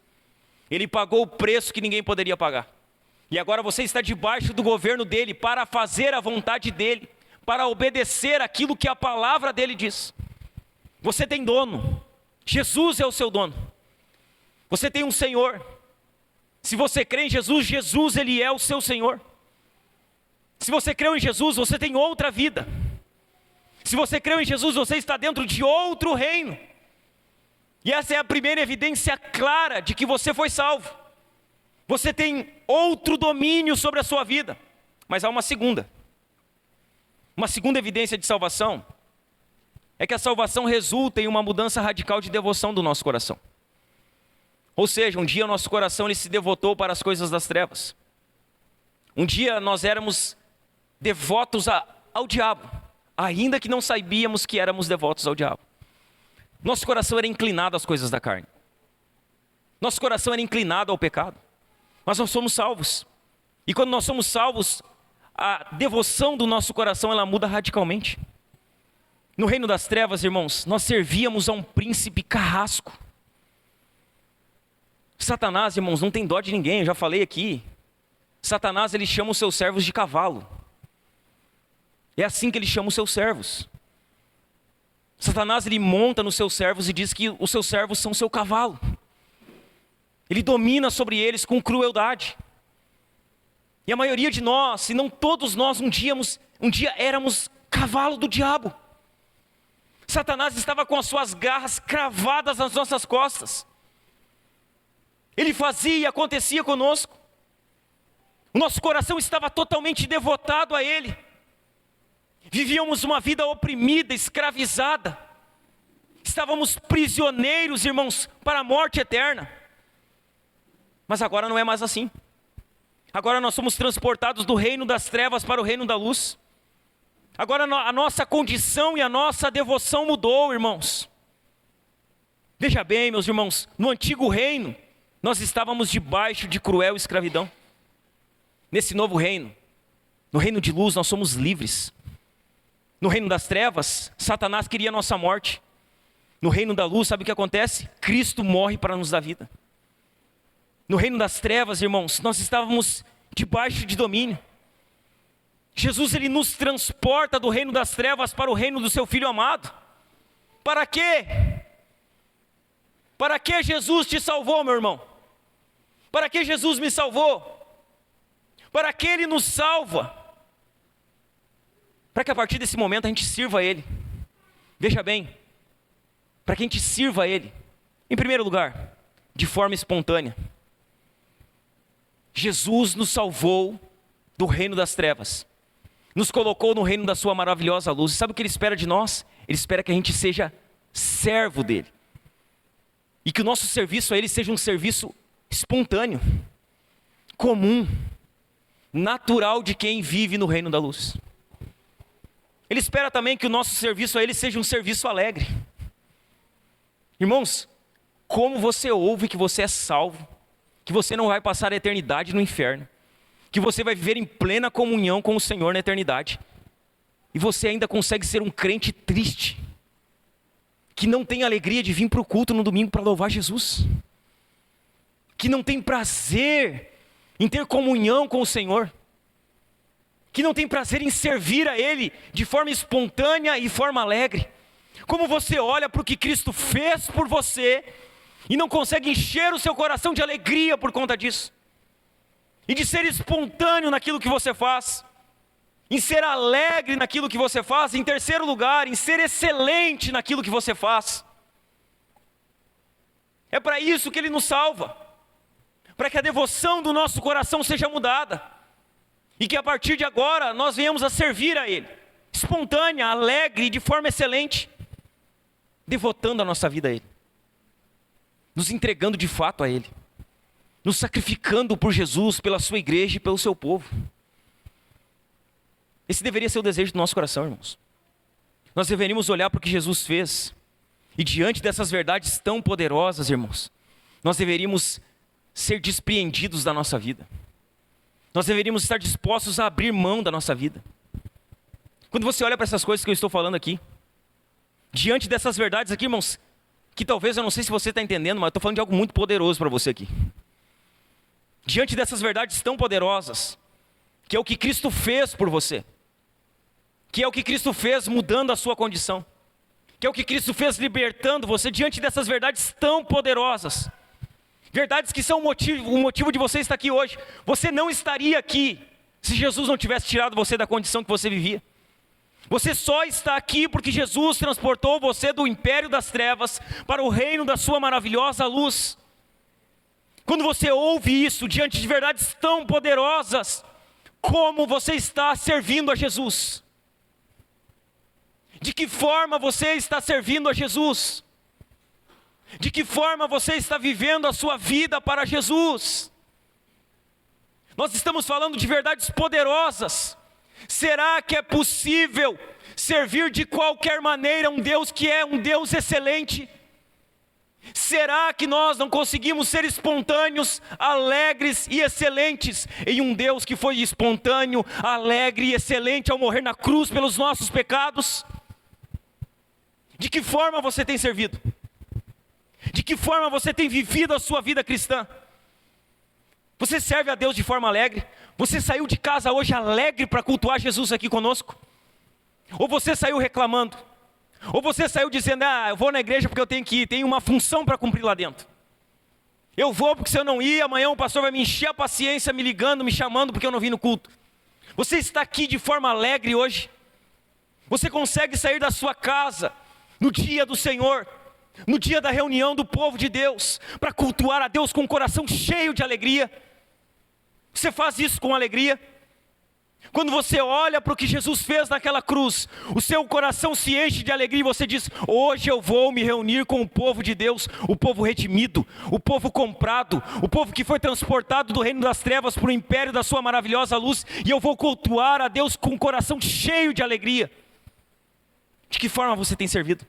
Ele pagou o preço que ninguém poderia pagar. E agora você está debaixo do governo dele para fazer a vontade dele, para obedecer aquilo que a palavra dele diz. Você tem dono. Jesus é o seu dono. Você tem um Senhor. Se você crê em Jesus, Jesus ele é o seu Senhor. Se você crê em Jesus, você tem outra vida. Se você crê em Jesus, você está dentro de outro reino. E essa é a primeira evidência clara de que você foi salvo. Você tem outro domínio sobre a sua vida. Mas há uma segunda. Uma segunda evidência de salvação é que a salvação resulta em uma mudança radical de devoção do nosso coração. Ou seja, um dia o nosso coração ele se devotou para as coisas das trevas. Um dia nós éramos devotos ao diabo, ainda que não sabíamos que éramos devotos ao diabo. Nosso coração era inclinado às coisas da carne. Nosso coração era inclinado ao pecado. Mas nós somos salvos. E quando nós somos salvos, a devoção do nosso coração ela muda radicalmente. No reino das trevas, irmãos, nós servíamos a um príncipe carrasco. Satanás, irmãos, não tem dó de ninguém, eu já falei aqui. Satanás, ele chama os seus servos de cavalo. É assim que ele chama os seus servos. Satanás, ele monta nos seus servos e diz que os seus servos são seu cavalo. Ele domina sobre eles com crueldade. E a maioria de nós, se não todos nós, um dia éramos cavalo do diabo. Satanás estava com as suas garras cravadas nas nossas costas. Ele fazia e acontecia conosco. O nosso coração estava totalmente devotado a Ele. Vivíamos uma vida oprimida, escravizada. Estávamos prisioneiros, irmãos, para a morte eterna. Mas agora não é mais assim. Agora nós somos transportados do reino das trevas para o reino da luz. Agora a nossa condição e a nossa devoção mudou, irmãos. Veja bem, meus irmãos, no antigo reino, nós estávamos debaixo de cruel escravidão. Nesse novo reino, no reino de luz, nós somos livres. No reino das trevas, Satanás queria a nossa morte. No reino da luz, sabe o que acontece? Cristo morre para nos dar vida. No reino das trevas, irmãos, nós estávamos debaixo de domínio. Jesus, ele nos transporta do reino das trevas para o reino do seu Filho amado. Para quê? Para que Jesus te salvou, meu irmão? Para que Jesus me salvou? Para que Ele nos salva? Para que a partir desse momento a gente sirva a Ele. Veja bem, para que a gente sirva a Ele. Em primeiro lugar, de forma espontânea. Jesus nos salvou do reino das trevas. Nos colocou no reino da sua maravilhosa luz. E sabe o que Ele espera de nós? Ele espera que a gente seja servo dEle. E que o nosso serviço a Ele seja um serviço espontâneo, comum, natural de quem vive no reino da luz. Ele espera também que o nosso serviço a Ele seja um serviço alegre. Irmãos, como você ouve que você é salvo, que você não vai passar a eternidade no inferno, que você vai viver em plena comunhão com o Senhor na eternidade, e você ainda consegue ser um crente triste, que não tem alegria de vir para o culto no domingo para louvar Jesus, que não tem prazer em ter comunhão com o Senhor, que não tem prazer em servir a Ele de forma espontânea e forma alegre. Como você olha para o que Cristo fez por você e não consegue encher o seu coração de alegria por conta disso, e de ser espontâneo naquilo que você faz, em ser alegre naquilo que você faz, em terceiro lugar, em ser excelente naquilo que você faz. É para isso que Ele nos salva, para que a devoção do nosso coração seja mudada, e que a partir de agora nós venhamos a servir a Ele, espontânea, alegre e de forma excelente, devotando a nossa vida a Ele, nos entregando de fato a Ele, nos sacrificando por Jesus, pela sua igreja e pelo seu povo. Esse deveria ser o desejo do nosso coração, irmãos. Nós deveríamos olhar para o que Jesus fez, e diante dessas verdades tão poderosas, irmãos, nós deveríamos ser despreendidos da nossa vida. Nós deveríamos estar dispostos a abrir mão da nossa vida. Quando você olha para essas coisas que eu estou falando aqui, diante dessas verdades aqui, irmãos, que talvez, eu não sei se você está entendendo, mas eu estou falando de algo muito poderoso para você aqui. Diante dessas verdades tão poderosas, que é o que Cristo fez por você, que é o que Cristo fez mudando a sua condição, que é o que Cristo fez libertando você, diante dessas verdades tão poderosas, verdades que são o motivo de você estar aqui hoje. Você não estaria aqui se Jesus não tivesse tirado você da condição que você vivia. Você só está aqui porque Jesus transportou você do império das trevas para o reino da sua maravilhosa luz. Quando você ouve isso diante de verdades tão poderosas, como você está servindo a Jesus? De que forma você está servindo a Jesus? De que forma você está vivendo a sua vida para Jesus? Nós estamos falando de verdades poderosas. Será que é possível servir de qualquer maneira um Deus que é um Deus excelente? Será que nós não conseguimos ser espontâneos, alegres e excelentes em um Deus que foi espontâneo, alegre e excelente ao morrer na cruz pelos nossos pecados? De que forma você tem servido? De que forma você tem vivido a sua vida cristã? Você serve a Deus de forma alegre? Você saiu de casa hoje alegre para cultuar Jesus aqui conosco? Ou você saiu reclamando? Ou você saiu dizendo, eu vou na igreja porque eu tenho que ir, tenho uma função para cumprir lá dentro. Eu vou porque se eu não ir, amanhã o pastor vai me encher a paciência, me ligando, me chamando porque eu não vim no culto. Você está aqui de forma alegre hoje? Você consegue sair da sua casa no dia do Senhor, no dia da reunião do povo de Deus, para cultuar a Deus com o coração cheio de alegria? Você faz isso com alegria? Quando você olha para o que Jesus fez naquela cruz, o seu coração se enche de alegria e você diz, hoje eu vou me reunir com o povo de Deus, o povo redimido, o povo comprado, o povo que foi transportado do reino das trevas para o império da sua maravilhosa luz, e eu vou cultuar a Deus com o coração cheio de alegria. De que forma você tem servido?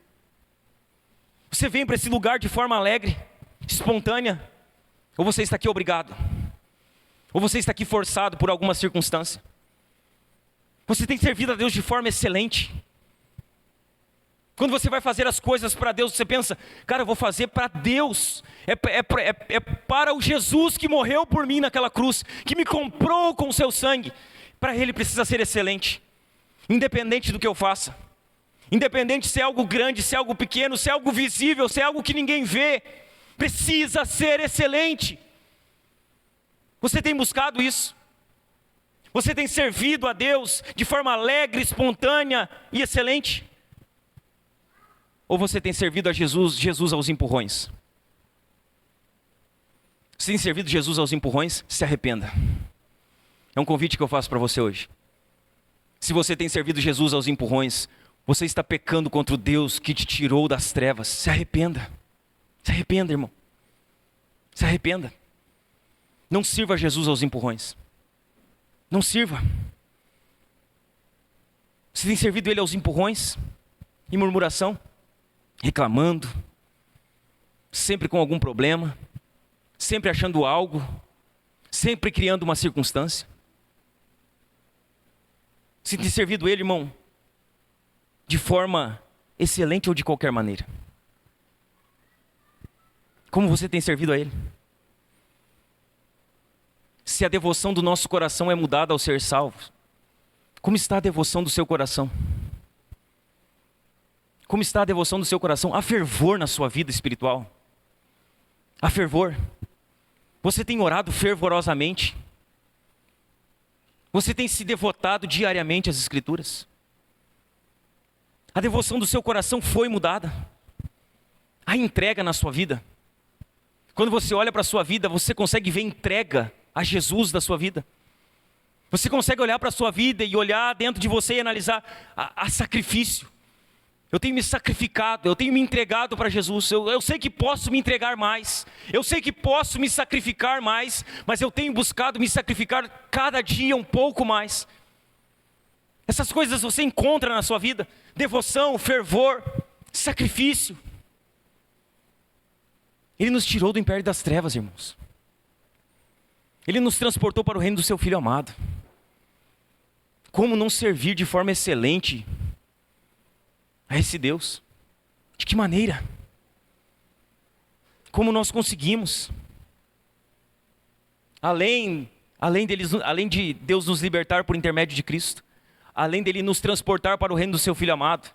Você vem para esse lugar de forma alegre, espontânea, ou você está aqui obrigado? Ou você está aqui forçado por alguma circunstância? Você tem servido a Deus de forma excelente? Quando você vai fazer as coisas para Deus, você pensa, cara, eu vou fazer para Deus, é para o Jesus que morreu por mim naquela cruz, que me comprou com o seu sangue. Para Ele precisa ser excelente, independente do que eu faça, independente se é algo grande, se é algo pequeno, se é algo visível, se é algo que ninguém vê, precisa ser excelente. Você tem buscado isso? Você tem servido a Deus de forma alegre, espontânea e excelente? Ou você tem servido a Jesus aos empurrões? Se tem servido Jesus aos empurrões, se arrependa. É um convite que eu faço para você hoje. Se você tem servido Jesus aos empurrões, você está pecando contra o Deus que te tirou das trevas. Se arrependa. Se arrependa, irmão. Se arrependa. Não sirva Jesus aos empurrões. Não sirva. Você tem servido Ele aos empurrões e murmuração, reclamando, sempre com algum problema, sempre achando algo, sempre criando uma circunstância. Você tem servido Ele, irmão, de forma excelente ou de qualquer maneira? Como você tem servido a Ele? Se a devoção do nosso coração é mudada ao ser salvos, como está a devoção do seu coração? Como está a devoção do seu coração? Há fervor na sua vida espiritual? Há fervor? Você tem orado fervorosamente? Você tem se devotado diariamente às Escrituras? A devoção do seu coração foi mudada? Há entrega na sua vida? Quando você olha para a sua vida, você consegue ver entrega a Jesus da sua vida? Você consegue olhar para a sua vida e olhar dentro de você e analisar a sacrifício? Eu tenho me sacrificado, eu tenho me entregado para Jesus. Eu sei que posso me entregar mais, eu sei que posso me sacrificar mais, mas eu tenho buscado me sacrificar cada dia um pouco mais. Essas coisas você encontra na sua vida: devoção, fervor, sacrifício. Ele nos tirou do império das trevas, irmãos. Ele nos transportou para o reino do seu Filho amado. Como não servir de forma excelente a esse Deus? De que maneira? Como nós conseguimos? Além de Deus nos libertar por intermédio de Cristo, além dele nos transportar para o reino do seu Filho amado,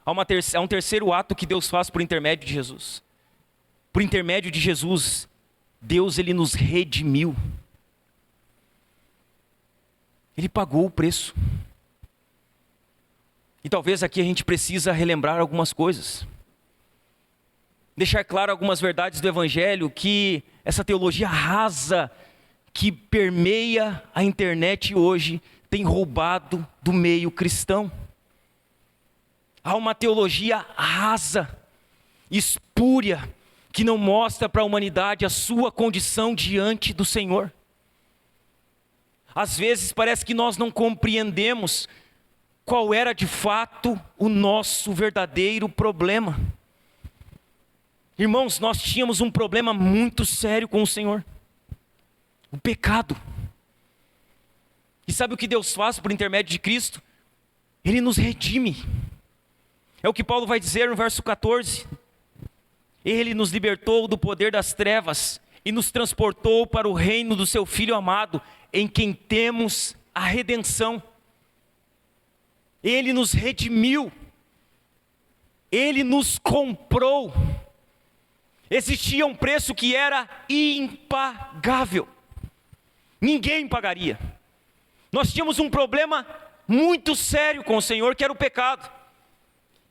há um terceiro ato que Deus faz por intermédio de Jesus. Por intermédio de Jesus, Deus ele nos redimiu. Ele pagou o preço. E talvez aqui a gente precisa relembrar algumas coisas. Deixar claro algumas verdades do Evangelho, que essa teologia rasa que permeia a internet hoje tem roubado do meio cristão. Há uma teologia rasa, espúria, que não mostra para a humanidade a sua condição diante do Senhor. Às vezes parece que nós não compreendemos qual era de fato o nosso verdadeiro problema. Irmãos, nós tínhamos um problema muito sério com o Senhor: o pecado. E sabe o que Deus faz por intermédio de Cristo? Ele nos redime. É o que Paulo vai dizer no verso 14. Ele nos libertou do poder das trevas e nos transportou para o reino do seu Filho amado, em quem temos a redenção. Ele nos redimiu. Ele nos comprou. Existia um preço que era impagável. Ninguém pagaria. Nós tínhamos um problema muito sério com o Senhor, que era o pecado.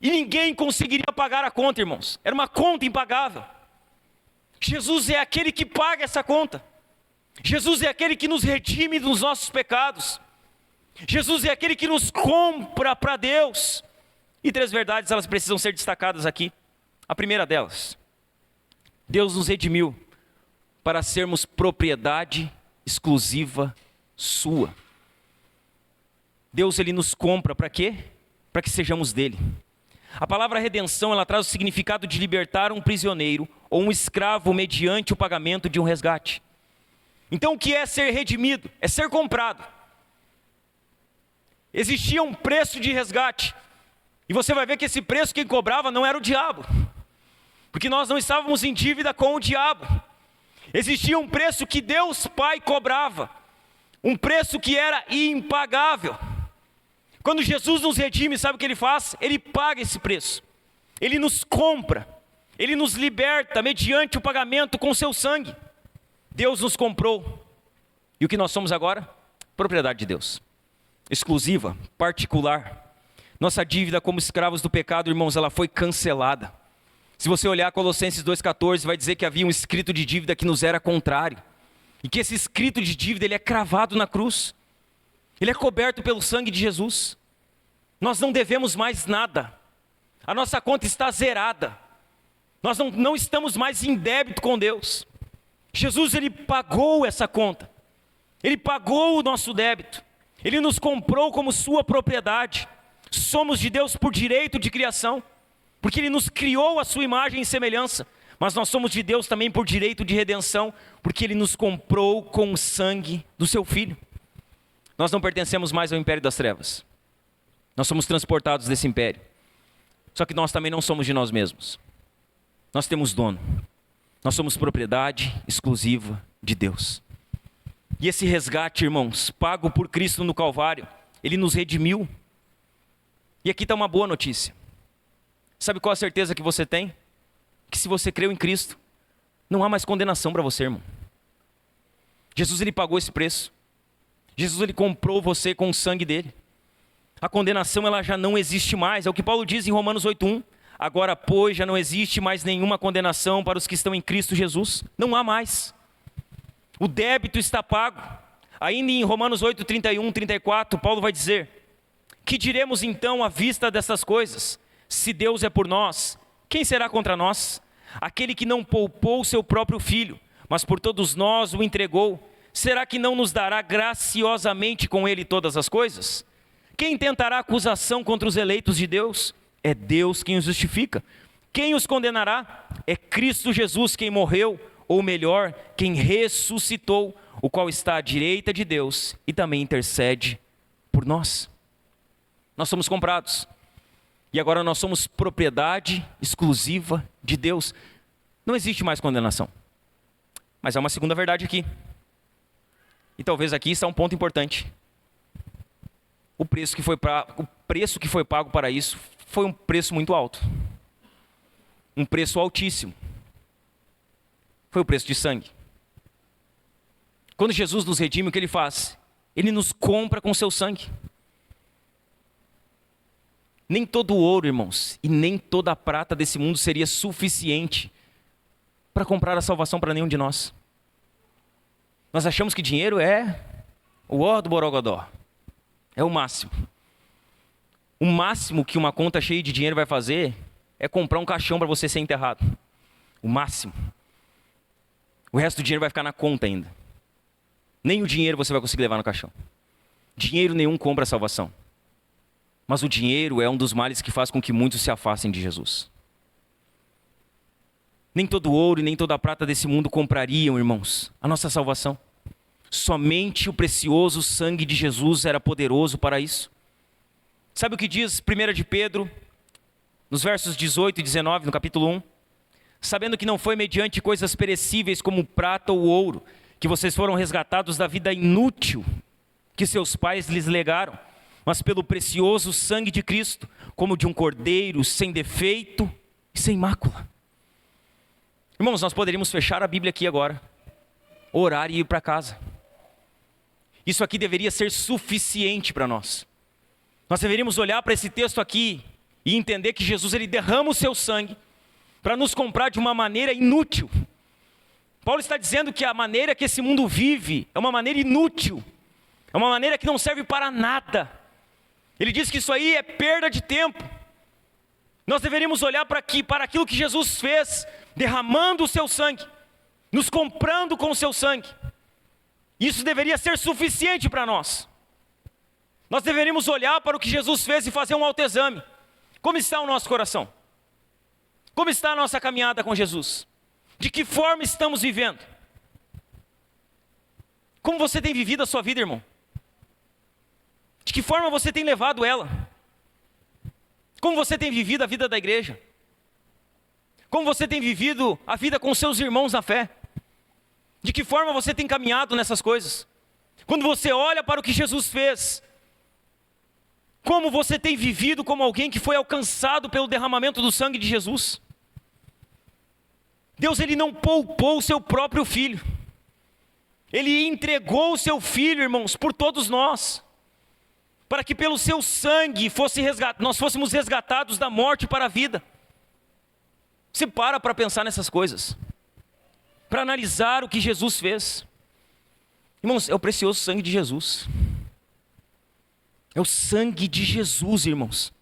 E ninguém conseguiria pagar a conta, irmãos. Era uma conta impagável. Jesus é aquele que paga essa conta. Jesus é aquele que nos redime dos nossos pecados. Jesus é aquele que nos compra para Deus. E 3 verdades, elas precisam ser destacadas aqui. A primeira delas: Deus nos redimiu para sermos propriedade exclusiva sua. Deus ele nos compra para quê? Para que sejamos dele. A palavra redenção, ela traz o significado de libertar um prisioneiro ou um escravo mediante o pagamento de um resgate. Então o que é ser redimido? É ser comprado. Existia um preço de resgate. E você vai ver que esse preço quem cobrava não era o diabo. Porque nós não estávamos em dívida com o diabo. Existia um preço que Deus Pai cobrava. Um preço que era impagável. Quando Jesus nos redime, sabe o que Ele faz? Ele paga esse preço. Ele nos compra. Ele nos liberta mediante o pagamento com seu sangue. Deus nos comprou. E o que nós somos agora? Propriedade de Deus. Exclusiva, particular. Nossa dívida como escravos do pecado, irmãos, ela foi cancelada. Se você olhar Colossenses 2,14, vai dizer que havia um escrito de dívida que nos era contrário. E que esse escrito de dívida, ele é cravado na cruz. Ele é coberto pelo sangue de Jesus. Nós não devemos mais nada. A nossa conta está zerada. Nós não estamos mais em débito com Deus. Jesus, ele pagou essa conta. Ele pagou o nosso débito. Ele nos comprou como sua propriedade. Somos de Deus por direito de criação, porque Ele nos criou à sua imagem e semelhança. Mas nós somos de Deus também por direito de redenção, porque Ele nos comprou com o sangue do seu Filho. Nós não pertencemos mais ao império das trevas. Nós somos transportados desse império. Só que nós também não somos de nós mesmos. Nós temos dono. Nós somos propriedade exclusiva de Deus. E esse resgate, irmãos, pago por Cristo no Calvário, Ele nos redimiu. E aqui está uma boa notícia. Sabe qual a certeza que você tem? Que se você creu em Cristo, não há mais condenação para você, irmão. Jesus, Ele pagou esse preço. Jesus, Ele comprou você com o sangue dEle. A condenação, ela já não existe mais. É o que Paulo diz em Romanos 8,1. Agora, pois, já não existe mais nenhuma condenação para os que estão em Cristo Jesus. Não há mais. O débito está pago. Ainda em Romanos 8, 31, 34, Paulo vai dizer: que diremos então à vista dessas coisas? Se Deus é por nós, quem será contra nós? Aquele que não poupou seu próprio filho, mas por todos nós o entregou, será que não nos dará graciosamente com ele todas as coisas? Quem tentará acusação contra os eleitos de Deus? É Deus quem os justifica. Quem os condenará? É Cristo Jesus quem morreu, ou melhor, quem ressuscitou, o qual está à direita de Deus e também intercede por nós. Nós somos comprados. E agora nós somos propriedade exclusiva de Deus. Não existe mais condenação. Mas há uma segunda verdade aqui. E talvez aqui está um ponto importante. O preço que foi pago para isso foi um preço muito alto. Um preço altíssimo. Foi o preço de sangue. Quando Jesus nos redime, o que Ele faz? Ele nos compra com seu sangue. Nem todo o ouro, irmãos, e nem toda a prata desse mundo seria suficiente para comprar a salvação para nenhum de nós. Nós achamos que dinheiro é o ó do borogodó. É o máximo. O máximo que uma conta cheia de dinheiro vai fazer é comprar um caixão para você ser enterrado. O máximo. O resto do dinheiro vai ficar na conta ainda. Nem o dinheiro você vai conseguir levar no caixão. Dinheiro nenhum compra a salvação. Mas o dinheiro é um dos males que faz com que muitos se afastem de Jesus. Nem todo ouro e nem toda a prata desse mundo comprariam, irmãos, a nossa salvação. Somente o precioso sangue de Jesus era poderoso para isso. Sabe o que diz 1 de Pedro, nos versos 18 e 19, no capítulo 1? Sabendo que não foi mediante coisas perecíveis como prata ou ouro, que vocês foram resgatados da vida inútil que seus pais lhes legaram, mas pelo precioso sangue de Cristo, como de um cordeiro sem defeito e sem mácula. Irmãos, nós poderíamos fechar a Bíblia aqui agora, orar e ir para casa. Isso aqui deveria ser suficiente para nós. Nós deveríamos olhar para esse texto aqui e entender que Jesus ele derrama o seu sangue para nos comprar de uma maneira inútil. Paulo está dizendo que a maneira que esse mundo vive é uma maneira inútil, é uma maneira que não serve para nada. Ele diz que isso aí é perda de tempo. Nós deveríamos olhar para aquilo que Jesus fez, derramando o seu sangue, nos comprando com o seu sangue. Isso deveria ser suficiente para nós. Nós deveríamos olhar para o que Jesus fez e fazer um autoexame. Como está o nosso coração? Como está a nossa caminhada com Jesus? De que forma estamos vivendo? Como você tem vivido a sua vida, irmão? De que forma você tem levado ela? Como você tem vivido a vida da igreja? Como você tem vivido a vida com seus irmãos na fé? De que forma você tem caminhado nessas coisas? Quando você olha para o que Jesus fez, como você tem vivido como alguém que foi alcançado pelo derramamento do sangue de Jesus? Deus ele não poupou o seu próprio filho. Ele entregou o seu filho, irmãos, por todos nós, para que pelo seu sangue nós fôssemos resgatados da morte para a vida. Você para pensar nessas coisas, para analisar o que Jesus fez. Irmãos, é o precioso sangue de Jesus. É o sangue de Jesus, irmãos.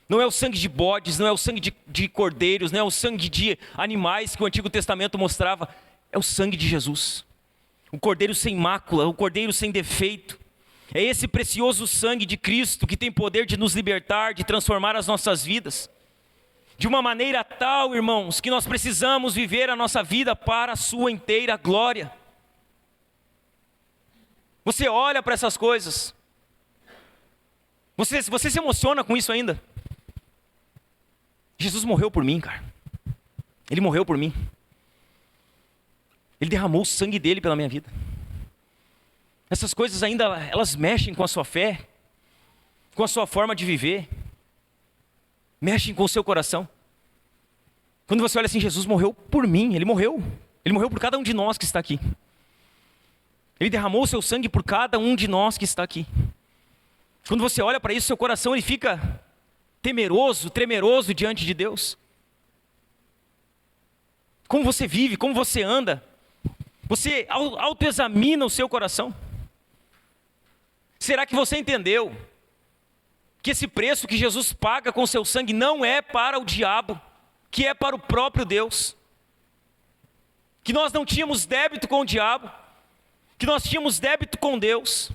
Não é o sangue de bodes, não é o sangue de cordeiros, não é o sangue de animais que o Antigo Testamento mostrava. É o sangue de Jesus. O cordeiro sem mácula, o cordeiro sem defeito. É esse precioso sangue de Cristo que tem poder de nos libertar, de transformar as nossas vidas. De uma maneira tal, irmãos, que nós precisamos viver a nossa vida para a sua inteira glória. Você olha para essas coisas. Você se emociona com isso ainda? Jesus morreu por mim, cara. Ele morreu por mim. Ele derramou o sangue dele pela minha vida. Essas coisas ainda, elas mexem com a sua fé, com a sua forma de viver, mexem com o seu coração. Quando você olha assim, Jesus morreu por mim, Ele morreu por cada um de nós que está aqui. Ele derramou o seu sangue por cada um de nós que está aqui. Quando você olha para isso, seu coração ele fica temeroso, tremeroso diante de Deus. Como você vive, como você anda, você autoexamina o seu coração. Será que você entendeu que esse preço que Jesus paga com o seu sangue não é para o diabo, que é para o próprio Deus? Que nós não tínhamos débito com o diabo, que nós tínhamos débito com Deus.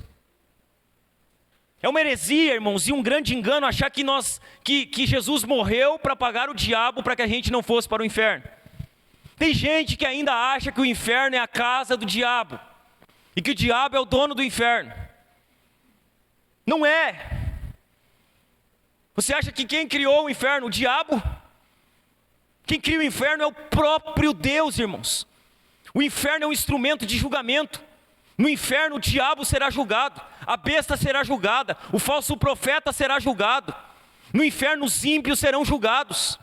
É uma heresia, irmãos, e um grande engano achar que Jesus morreu para pagar o diabo para que a gente não fosse para o inferno. Tem gente que ainda acha que o inferno é a casa do diabo e que o diabo é o dono do inferno. Não é. Você acha que quem criou o inferno? O diabo? Quem cria o inferno é o próprio Deus, irmãos. O inferno é um instrumento de julgamento. No inferno o diabo será julgado, a besta será julgada, o falso profeta será julgado. No inferno os ímpios serão julgados.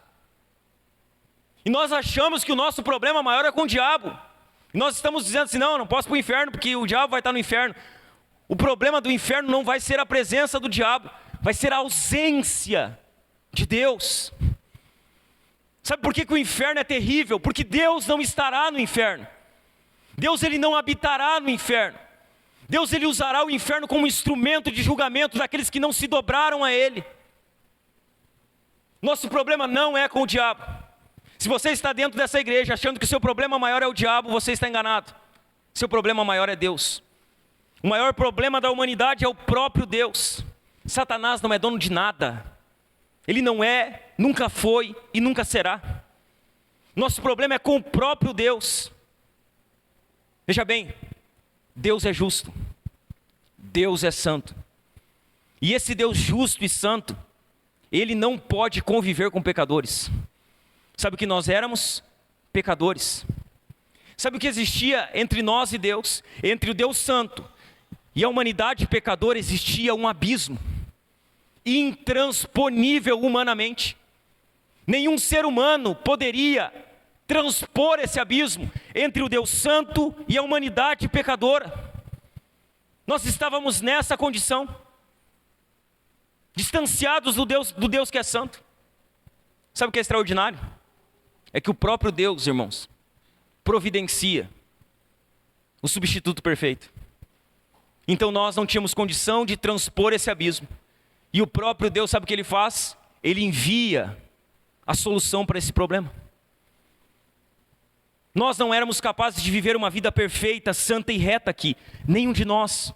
E nós achamos que o nosso problema maior é com o diabo. E nós estamos dizendo assim, não, eu não posso ir para o inferno porque o diabo vai estar no inferno. O problema do inferno não vai ser a presença do diabo, vai ser a ausência de Deus. Sabe por que o inferno é terrível? Porque Deus não estará no inferno. Deus ele não habitará no inferno. Deus ele usará o inferno como instrumento de julgamento daqueles que não se dobraram a Ele. Nosso problema não é com o diabo. Se você está dentro dessa igreja achando que o seu problema maior é o diabo, você está enganado. Seu problema maior é Deus. O maior problema da humanidade é o próprio Deus. Satanás não é dono de nada. Ele não é, nunca foi e nunca será. Nosso problema é com o próprio Deus. Veja bem, Deus é justo, Deus é santo, e esse Deus justo e santo, Ele não pode conviver com pecadores. Sabe o que nós éramos? Pecadores. Sabe o que existia entre nós e Deus? Entre o Deus santo e a humanidade pecadora existia um abismo, intransponível humanamente. Nenhum ser humano poderia transpor esse abismo entre o Deus santo e a humanidade pecadora. Nós estávamos nessa condição, distanciados do Deus que é santo. Sabe o que é extraordinário? É que o próprio Deus, irmãos, providencia o substituto perfeito. Então nós não tínhamos condição de transpor esse abismo. E o próprio Deus, sabe o que Ele faz? Ele envia a solução para esse problema. Nós não éramos capazes de viver uma vida perfeita, santa e reta aqui. Nenhum de nós.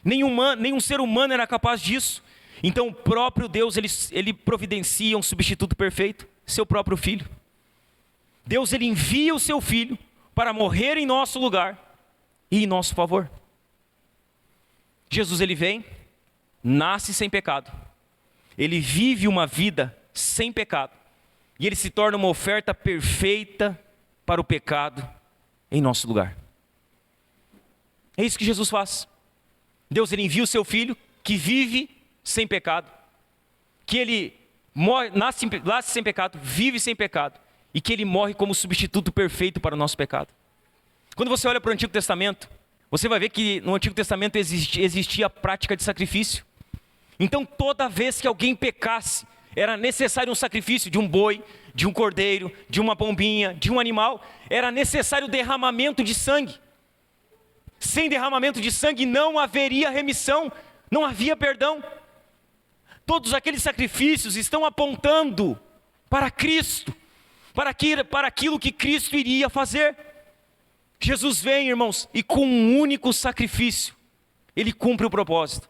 Nenhum ser humano era capaz disso. Então o próprio Deus, ele providencia um substituto perfeito, seu próprio Filho. Deus ele envia o seu Filho para morrer em nosso lugar e em nosso favor. Jesus ele vem, nasce sem pecado. Ele vive uma vida sem pecado. E ele se torna uma oferta perfeita para o pecado em nosso lugar. É isso que Jesus faz. Deus ele envia o seu Filho que vive sem pecado, que ele nasce sem pecado, vive sem pecado, e que ele morre como substituto perfeito para o nosso pecado. Quando você olha para o Antigo Testamento, você vai ver que no Antigo Testamento existia a prática de sacrifício. Então toda vez que alguém pecasse, era necessário um sacrifício de um boi, de um cordeiro, de uma pombinha, de um animal. Era necessário derramamento de sangue. Sem derramamento de sangue não haveria remissão, não havia perdão. Todos aqueles sacrifícios estão apontando para Cristo, para aquilo que Cristo iria fazer. Jesus vem, irmãos, e com um único sacrifício, Ele cumpre o propósito.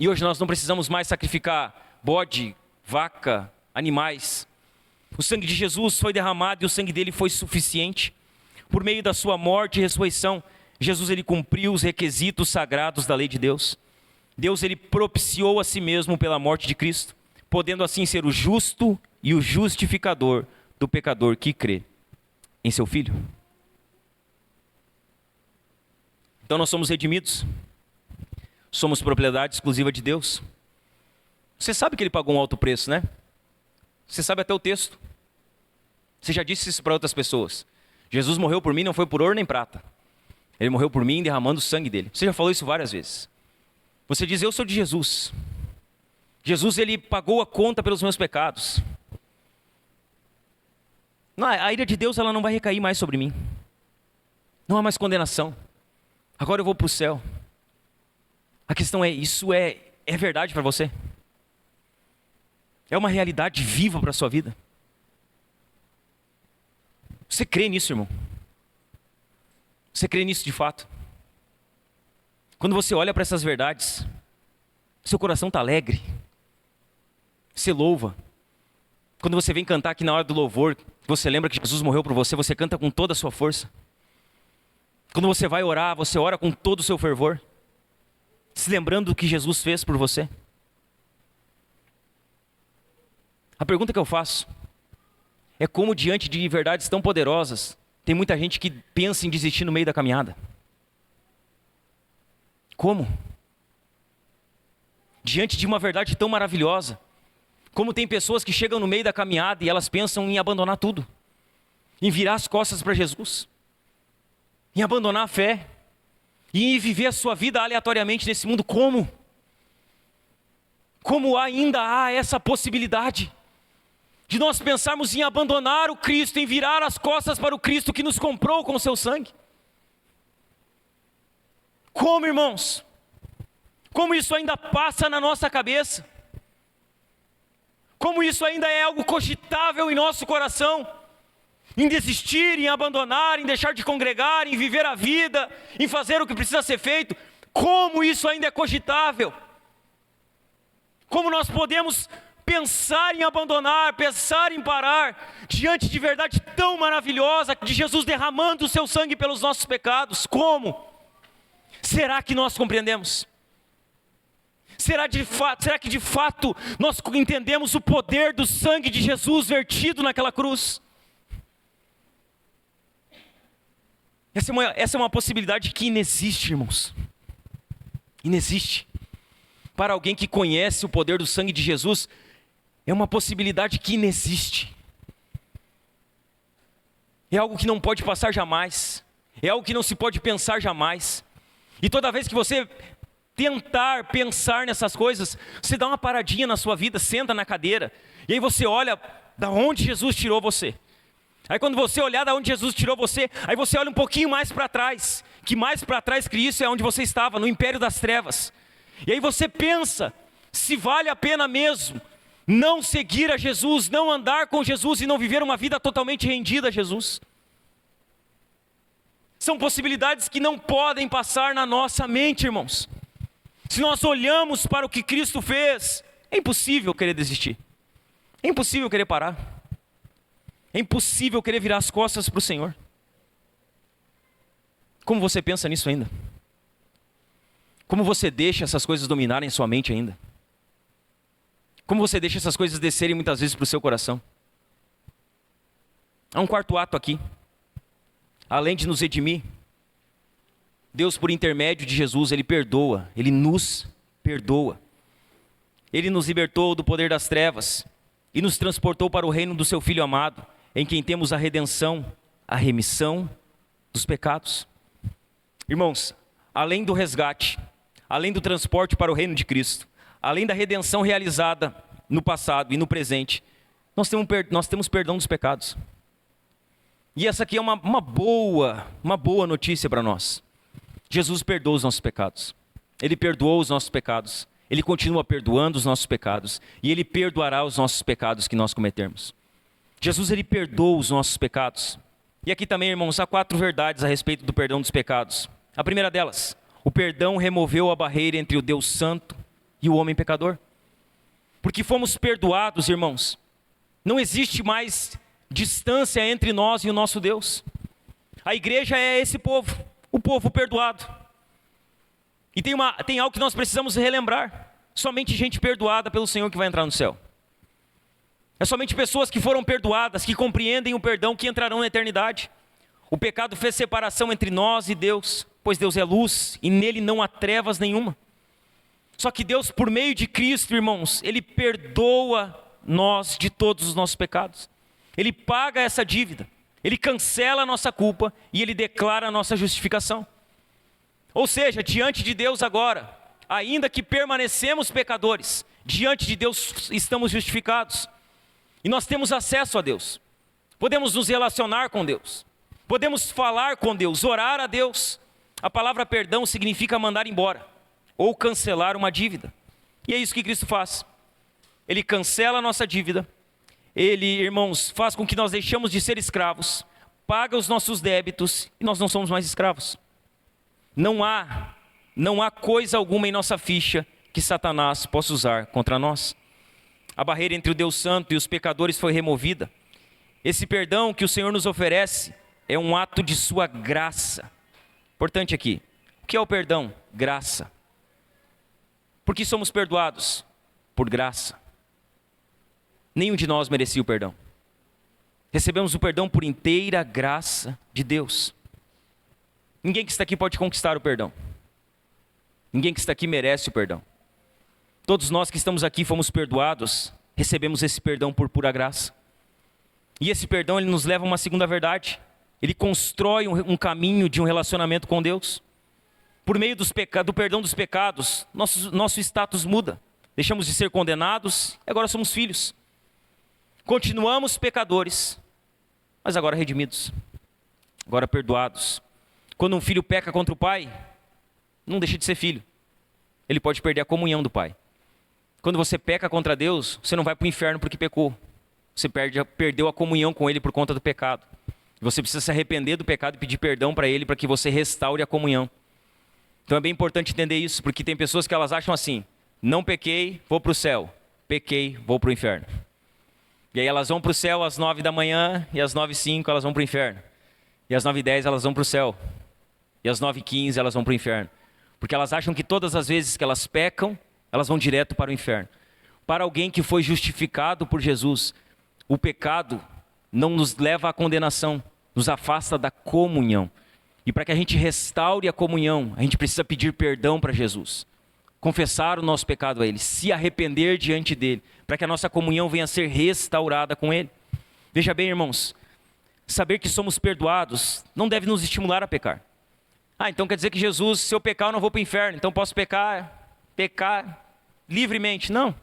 E hoje nós não precisamos mais sacrificar bode, vaca, animais. O sangue de Jesus foi derramado e o sangue dele foi suficiente. Por meio da sua morte e ressurreição, Jesus ele cumpriu os requisitos sagrados da lei de Deus. Deus ele propiciou a si mesmo pela morte de Cristo, podendo assim ser o justo e o justificador do pecador que crê em seu Filho. Então nós somos redimidos, somos propriedade exclusiva de Deus. Você sabe que Ele pagou um alto preço, né? Você sabe até o texto. Você já disse isso para outras pessoas. Jesus morreu por mim, não foi por ouro nem prata. Ele morreu por mim derramando o sangue dele. Você já falou isso várias vezes. Você diz, eu sou de Jesus. Jesus, ele pagou a conta pelos meus pecados. Não, a ira de Deus, ela não vai recair mais sobre mim. Não há mais condenação. Agora eu vou para o céu. A questão é, isso é verdade para você? É uma realidade viva para a sua vida? Você crê nisso, irmão? Você crê nisso de fato? Quando você olha para essas verdades, seu coração está alegre. Você louva. Quando você vem cantar aqui na hora do louvor, você lembra que Jesus morreu por você, você canta com toda a sua força. Quando você vai orar, você ora com todo o seu fervor, se lembrando do que Jesus fez por você. A pergunta que eu faço é como diante de verdades tão poderosas, tem muita gente que pensa em desistir no meio da caminhada. Como? Diante de uma verdade tão maravilhosa, como tem pessoas que chegam no meio da caminhada e elas pensam em abandonar tudo, em virar as costas para Jesus, em abandonar a fé, e em viver a sua vida aleatoriamente nesse mundo. Como? Como ainda há essa possibilidade de nós pensarmos em abandonar o Cristo, em virar as costas para o Cristo que nos comprou com o seu sangue? Como, irmãos? Como isso ainda passa na nossa cabeça? Como isso ainda é algo cogitável em nosso coração? Em desistir, em abandonar, em deixar de congregar, em viver a vida, em fazer o que precisa ser feito. Como isso ainda é cogitável? Como nós podemos pensar em abandonar, pensar em parar, diante de verdade tão maravilhosa, de Jesus derramando o seu sangue pelos nossos pecados? Como? Será que nós compreendemos? Será que de fato nós entendemos o poder do sangue de Jesus vertido naquela cruz? Essa é uma possibilidade que inexiste, irmãos. Inexiste. Para alguém que conhece o poder do sangue de Jesus, é uma possibilidade que inexiste. É algo que não pode passar jamais. É algo que não se pode pensar jamais. E toda vez que você tentar pensar nessas coisas, você dá uma paradinha na sua vida, senta na cadeira, e aí você olha da onde Jesus tirou você. Aí quando você olhar da onde Jesus tirou você, aí você olha um pouquinho mais para trás, que mais para trás que isso é onde você estava, no império das trevas. E aí você pensa, se vale a pena mesmo não seguir a Jesus, não andar com Jesus e não viver uma vida totalmente rendida a Jesus. São possibilidades que não podem passar na nossa mente, irmãos. Se nós olhamos para o que Cristo fez, é impossível querer desistir. É impossível querer parar. É impossível querer virar as costas para o Senhor. Como você pensa nisso ainda? Como você deixa essas coisas dominarem sua mente ainda? Como você deixa essas coisas descerem muitas vezes para o seu coração? Há um quarto ato aqui. Além de nos redimir, Deus, por intermédio de Jesus, Ele perdoa, Ele nos perdoa. Ele nos libertou do poder das trevas e nos transportou para o reino do seu Filho amado, em quem temos a redenção, a remissão dos pecados. Irmãos, além do resgate, além do transporte para o reino de Cristo, além da redenção realizada no passado e no presente, nós temos perdão dos pecados. E essa aqui é uma boa notícia para nós. Jesus perdoou os nossos pecados. Ele perdoou os nossos pecados. Ele continua perdoando os nossos pecados. E Ele perdoará os nossos pecados que nós cometermos. Jesus, Ele perdoou os nossos pecados. E aqui também, irmãos, há 4 verdades a respeito do perdão dos pecados. A primeira delas, o perdão removeu a barreira entre o Deus Santo e o homem pecador. Porque fomos perdoados, irmãos. Não existe mais distância entre nós e o nosso Deus. A igreja é esse povo, o povo perdoado. E tem algo que nós precisamos relembrar. Somente gente perdoada pelo Senhor que vai entrar no céu. É somente pessoas que foram perdoadas, que compreendem o perdão, que entrarão na eternidade. O pecado fez separação entre nós e Deus, pois Deus é luz e nele não há trevas nenhuma. Só que Deus, por meio de Cristo, irmãos, Ele perdoa nós de todos os nossos pecados. Ele paga essa dívida, Ele cancela a nossa culpa e Ele declara a nossa justificação. Ou seja, diante de Deus agora, ainda que permanecemos pecadores, diante de Deus estamos justificados. E nós temos acesso a Deus. Podemos nos relacionar com Deus. Podemos falar com Deus, orar a Deus. A palavra perdão significa mandar embora ou cancelar uma dívida. E é isso que Cristo faz. Ele cancela a nossa dívida. Ele, irmãos, faz com que nós deixamos de ser escravos, paga os nossos débitos e nós não somos mais escravos. Não há coisa alguma em nossa ficha que Satanás possa usar contra nós. A barreira entre o Deus Santo e os pecadores foi removida. Esse perdão que o Senhor nos oferece é um ato de sua graça. Importante aqui. O que é o perdão? Graça. Por que somos perdoados? Por graça. Nenhum de nós merecia o perdão. Recebemos o perdão por inteira graça de Deus. Ninguém que está aqui pode conquistar o perdão. Ninguém que está aqui merece o perdão. Todos nós que estamos aqui fomos perdoados, recebemos esse perdão por pura graça. E esse perdão ele nos leva a uma segunda verdade. Ele constrói um caminho de um relacionamento com Deus. Por meio do perdão dos pecados, nosso status muda. Deixamos de ser condenados e agora somos filhos. Continuamos pecadores, mas agora redimidos. Agora perdoados. Quando um filho peca contra o pai, não deixa de ser filho. Ele pode perder a comunhão do pai. Quando você peca contra Deus, você não vai para o inferno porque pecou. Você perdeu a comunhão com Ele por conta do pecado. Você precisa se arrepender do pecado e pedir perdão para Ele para que você restaure a comunhão. Então é bem importante entender isso, porque tem pessoas que elas acham assim: não pequei, vou para o céu. Pequei, vou para o inferno. E aí elas vão para o céu às 9 da manhã e às 9h05 elas vão para o inferno. E às 9h10 elas vão para o céu. E às 9h15 elas vão para o inferno. Porque elas acham que todas as vezes que elas pecam, elas vão direto para o inferno. Para alguém que foi justificado por Jesus, o pecado não nos leva à condenação, nos afasta da comunhão. E para que a gente restaure a comunhão, a gente precisa pedir perdão para Jesus. Confessar o nosso pecado a Ele, se arrepender diante dEle, para que a nossa comunhão venha a ser restaurada com Ele. Veja bem, irmãos, saber que somos perdoados não deve nos estimular a pecar. Então quer dizer que Jesus, se eu pecar eu não vou para o inferno, então posso pecar livremente. Não.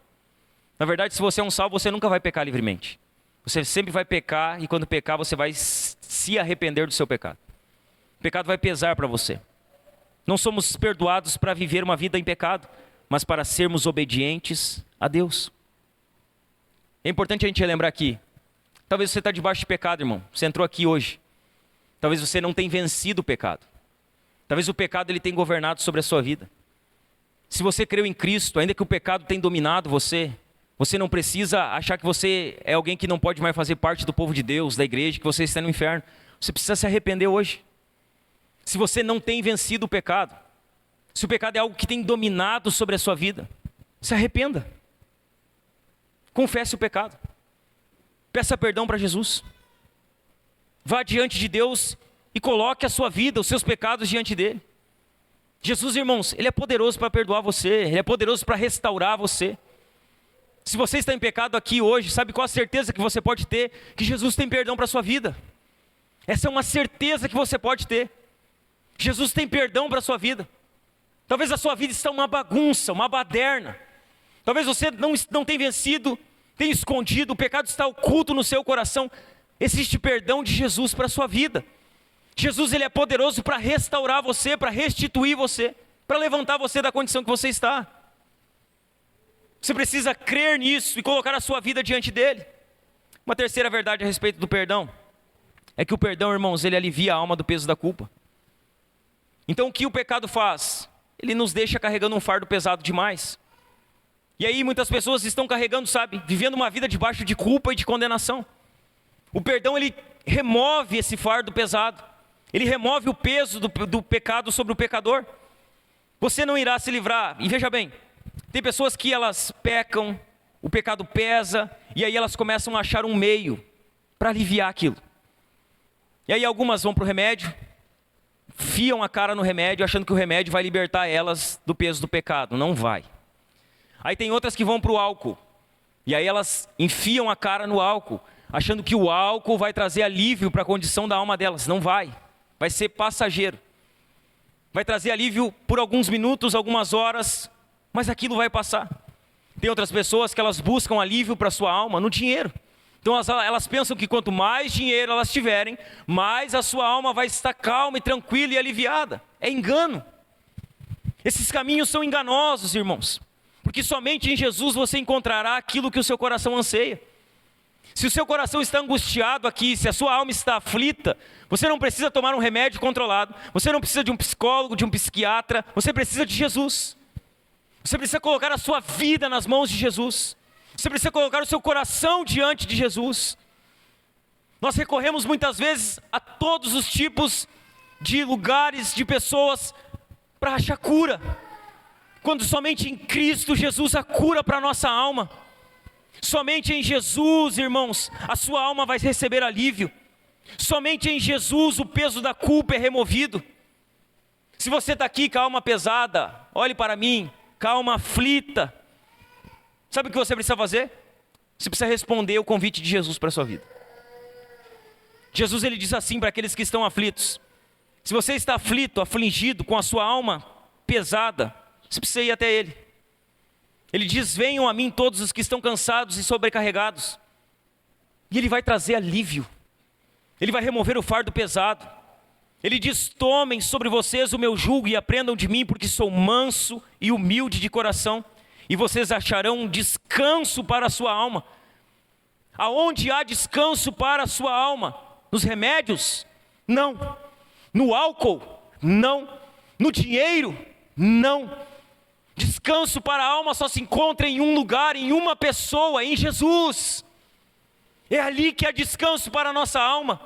Na verdade, se você é um salvo, você nunca vai pecar livremente. Você sempre vai pecar e quando pecar você vai se arrepender do seu pecado. O pecado vai pesar para você. Não somos perdoados para viver uma vida em pecado, mas para sermos obedientes a Deus. É importante a gente lembrar aqui. Talvez você está debaixo de pecado, irmão. Você entrou aqui hoje. Talvez você não tenha vencido o pecado. Talvez o pecado ele tenha governado sobre a sua vida. Se você creu em Cristo, ainda que o pecado tenha dominado você, você não precisa achar que você é alguém que não pode mais fazer parte do povo de Deus, da igreja, que você está no inferno. Você precisa se arrepender hoje. Se você não tem vencido o pecado, se o pecado é algo que tem dominado sobre a sua vida, se arrependa. Confesse o pecado. Peça perdão para Jesus. Vá diante de Deus e coloque a sua vida, os seus pecados diante dele. Jesus, irmãos, Ele é poderoso para perdoar você. Ele é poderoso para restaurar você. Se você está em pecado aqui hoje, sabe qual a certeza que você pode ter? Que Jesus tem perdão para a sua vida. Essa é uma certeza que você pode ter. Jesus tem perdão para a sua vida. Talvez a sua vida está uma bagunça, uma baderna. Talvez você não tenha vencido, tenha escondido, o pecado está oculto no seu coração. Existe perdão de Jesus para a sua vida. Jesus ele é poderoso para restaurar você, para restituir você, para levantar você da condição que você está. Você precisa crer nisso e colocar a sua vida diante dele. Uma terceira verdade a respeito do perdão é que o perdão, irmãos, ele alivia a alma do peso da culpa. Então o que o pecado faz? Ele nos deixa carregando um fardo pesado demais. E aí muitas pessoas estão carregando, vivendo uma vida debaixo de culpa e de condenação. O perdão ele remove esse fardo pesado. Ele remove o peso do pecado sobre o pecador. Você não irá se livrar. E veja bem, tem pessoas que elas pecam, o pecado pesa, e aí elas começam a achar um meio para aliviar aquilo. E aí algumas vão para o remédio, fiam a cara no remédio, achando que o remédio vai libertar elas do peso do pecado. Não vai. Aí tem outras que vão para o álcool, e aí elas enfiam a cara no álcool, achando que o álcool vai trazer alívio para a condição da alma delas. Não vai. Vai ser passageiro. Vai trazer alívio por alguns minutos, algumas horas, mas aquilo vai passar. Tem outras pessoas que elas buscam alívio para a sua alma no dinheiro. Então elas pensam que quanto mais dinheiro elas tiverem, mais a sua alma vai estar calma e tranquila e aliviada. É engano. Esses caminhos são enganosos, irmãos. Porque somente em Jesus você encontrará aquilo que o seu coração anseia. Se o seu coração está angustiado aqui, se a sua alma está aflita, você não precisa tomar um remédio controlado, você não precisa de um psicólogo, de um psiquiatra, você precisa de Jesus. Você precisa colocar a sua vida nas mãos de Jesus. Você precisa colocar o seu coração diante de Jesus. Nós recorremos muitas vezes a todos os tipos de lugares, de pessoas, para achar cura, quando somente em Cristo Jesus a cura para a nossa alma. Somente em Jesus, irmãos, a sua alma vai receber alívio. Somente em Jesus o peso da culpa é removido. Se você está aqui com a alma pesada, olhe para mim, com a alma aflita, sabe o que você precisa fazer? Você precisa responder o convite de Jesus para a sua vida. Jesus, ele diz assim para aqueles que estão aflitos: se você está aflito, afligido, com a sua alma pesada, você precisa ir até Ele. Ele diz: venham a mim todos os que estão cansados e sobrecarregados, e Ele vai trazer alívio, Ele vai remover o fardo pesado. Ele diz: tomem sobre vocês o meu jugo e aprendam de mim, porque sou manso e humilde de coração, e vocês acharão um descanso para a sua alma. Aonde há descanso para a sua alma? Nos remédios? Não. No álcool? Não. No dinheiro? Não. Descanso para a alma só se encontra em um lugar, em uma pessoa, em Jesus. É ali que há descanso para a nossa alma.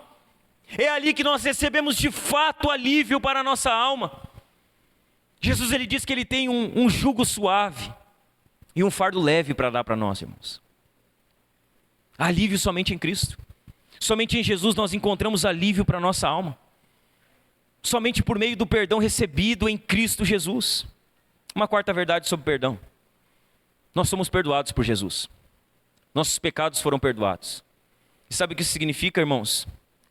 É ali que nós recebemos de fato alívio para a nossa alma. Jesus, ele diz que ele tem um jugo suave e um fardo leve para dar para nós, irmãos. Alívio somente em Cristo. Somente em Jesus nós encontramos alívio para a nossa alma. Somente por meio do perdão recebido em Cristo Jesus. Uma quarta verdade sobre perdão: nós somos perdoados por Jesus. Nossos pecados foram perdoados. E sabe o que isso significa, irmãos?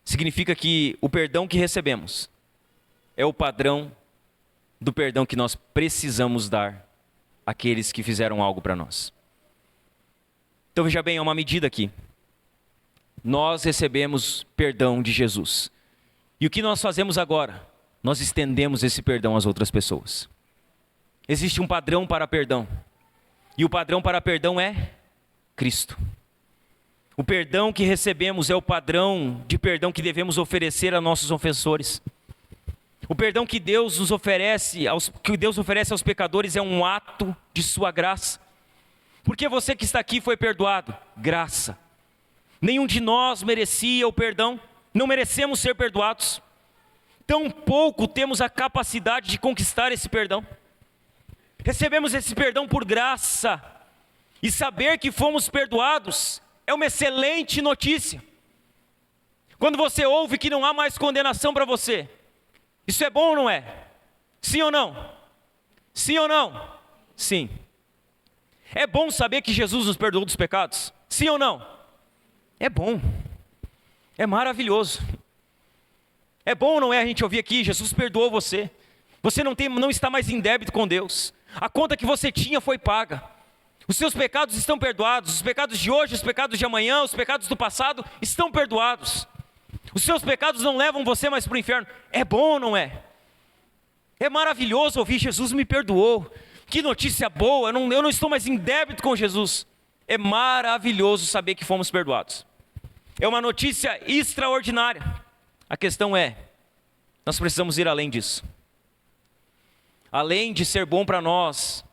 Significa que o perdão que recebemos é o padrão do perdão que nós precisamos dar àqueles que fizeram algo para nós. Então veja bem, é uma medida aqui. Nós recebemos perdão de Jesus. E o que nós fazemos agora? Nós estendemos esse perdão às outras pessoas. Existe um padrão para perdão. E o padrão para perdão é Cristo. O perdão que recebemos é o padrão de perdão que devemos oferecer a nossos ofensores. O perdão que Deus nos oferece, aos pecadores, é um ato de sua graça. Porque você que está aqui foi perdoado? Graça. Nenhum de nós merecia o perdão, não merecemos ser perdoados. Tampouco temos a capacidade de conquistar esse perdão. Recebemos esse perdão por graça. E saber que fomos perdoados é uma excelente notícia. Quando você ouve que não há mais condenação para você, isso é bom ou não é? Sim ou não? Sim ou não? Sim. É bom saber que Jesus nos perdoou dos pecados? Sim ou não? É bom. É maravilhoso. É bom ou não é a gente ouvir aqui: Jesus perdoou você. Você não está mais em débito com Deus. A conta que você tinha foi paga. Os seus pecados estão perdoados. Os pecados de hoje, os pecados de amanhã, os pecados do passado estão perdoados. Os seus pecados não levam você mais para o inferno. É bom ou não é? É maravilhoso ouvir: Jesus me perdoou. Que notícia boa, eu não estou mais em débito com Jesus. É maravilhoso saber que fomos perdoados. É uma notícia extraordinária. A questão é, nós precisamos ir além disso. Além de ser bom para nós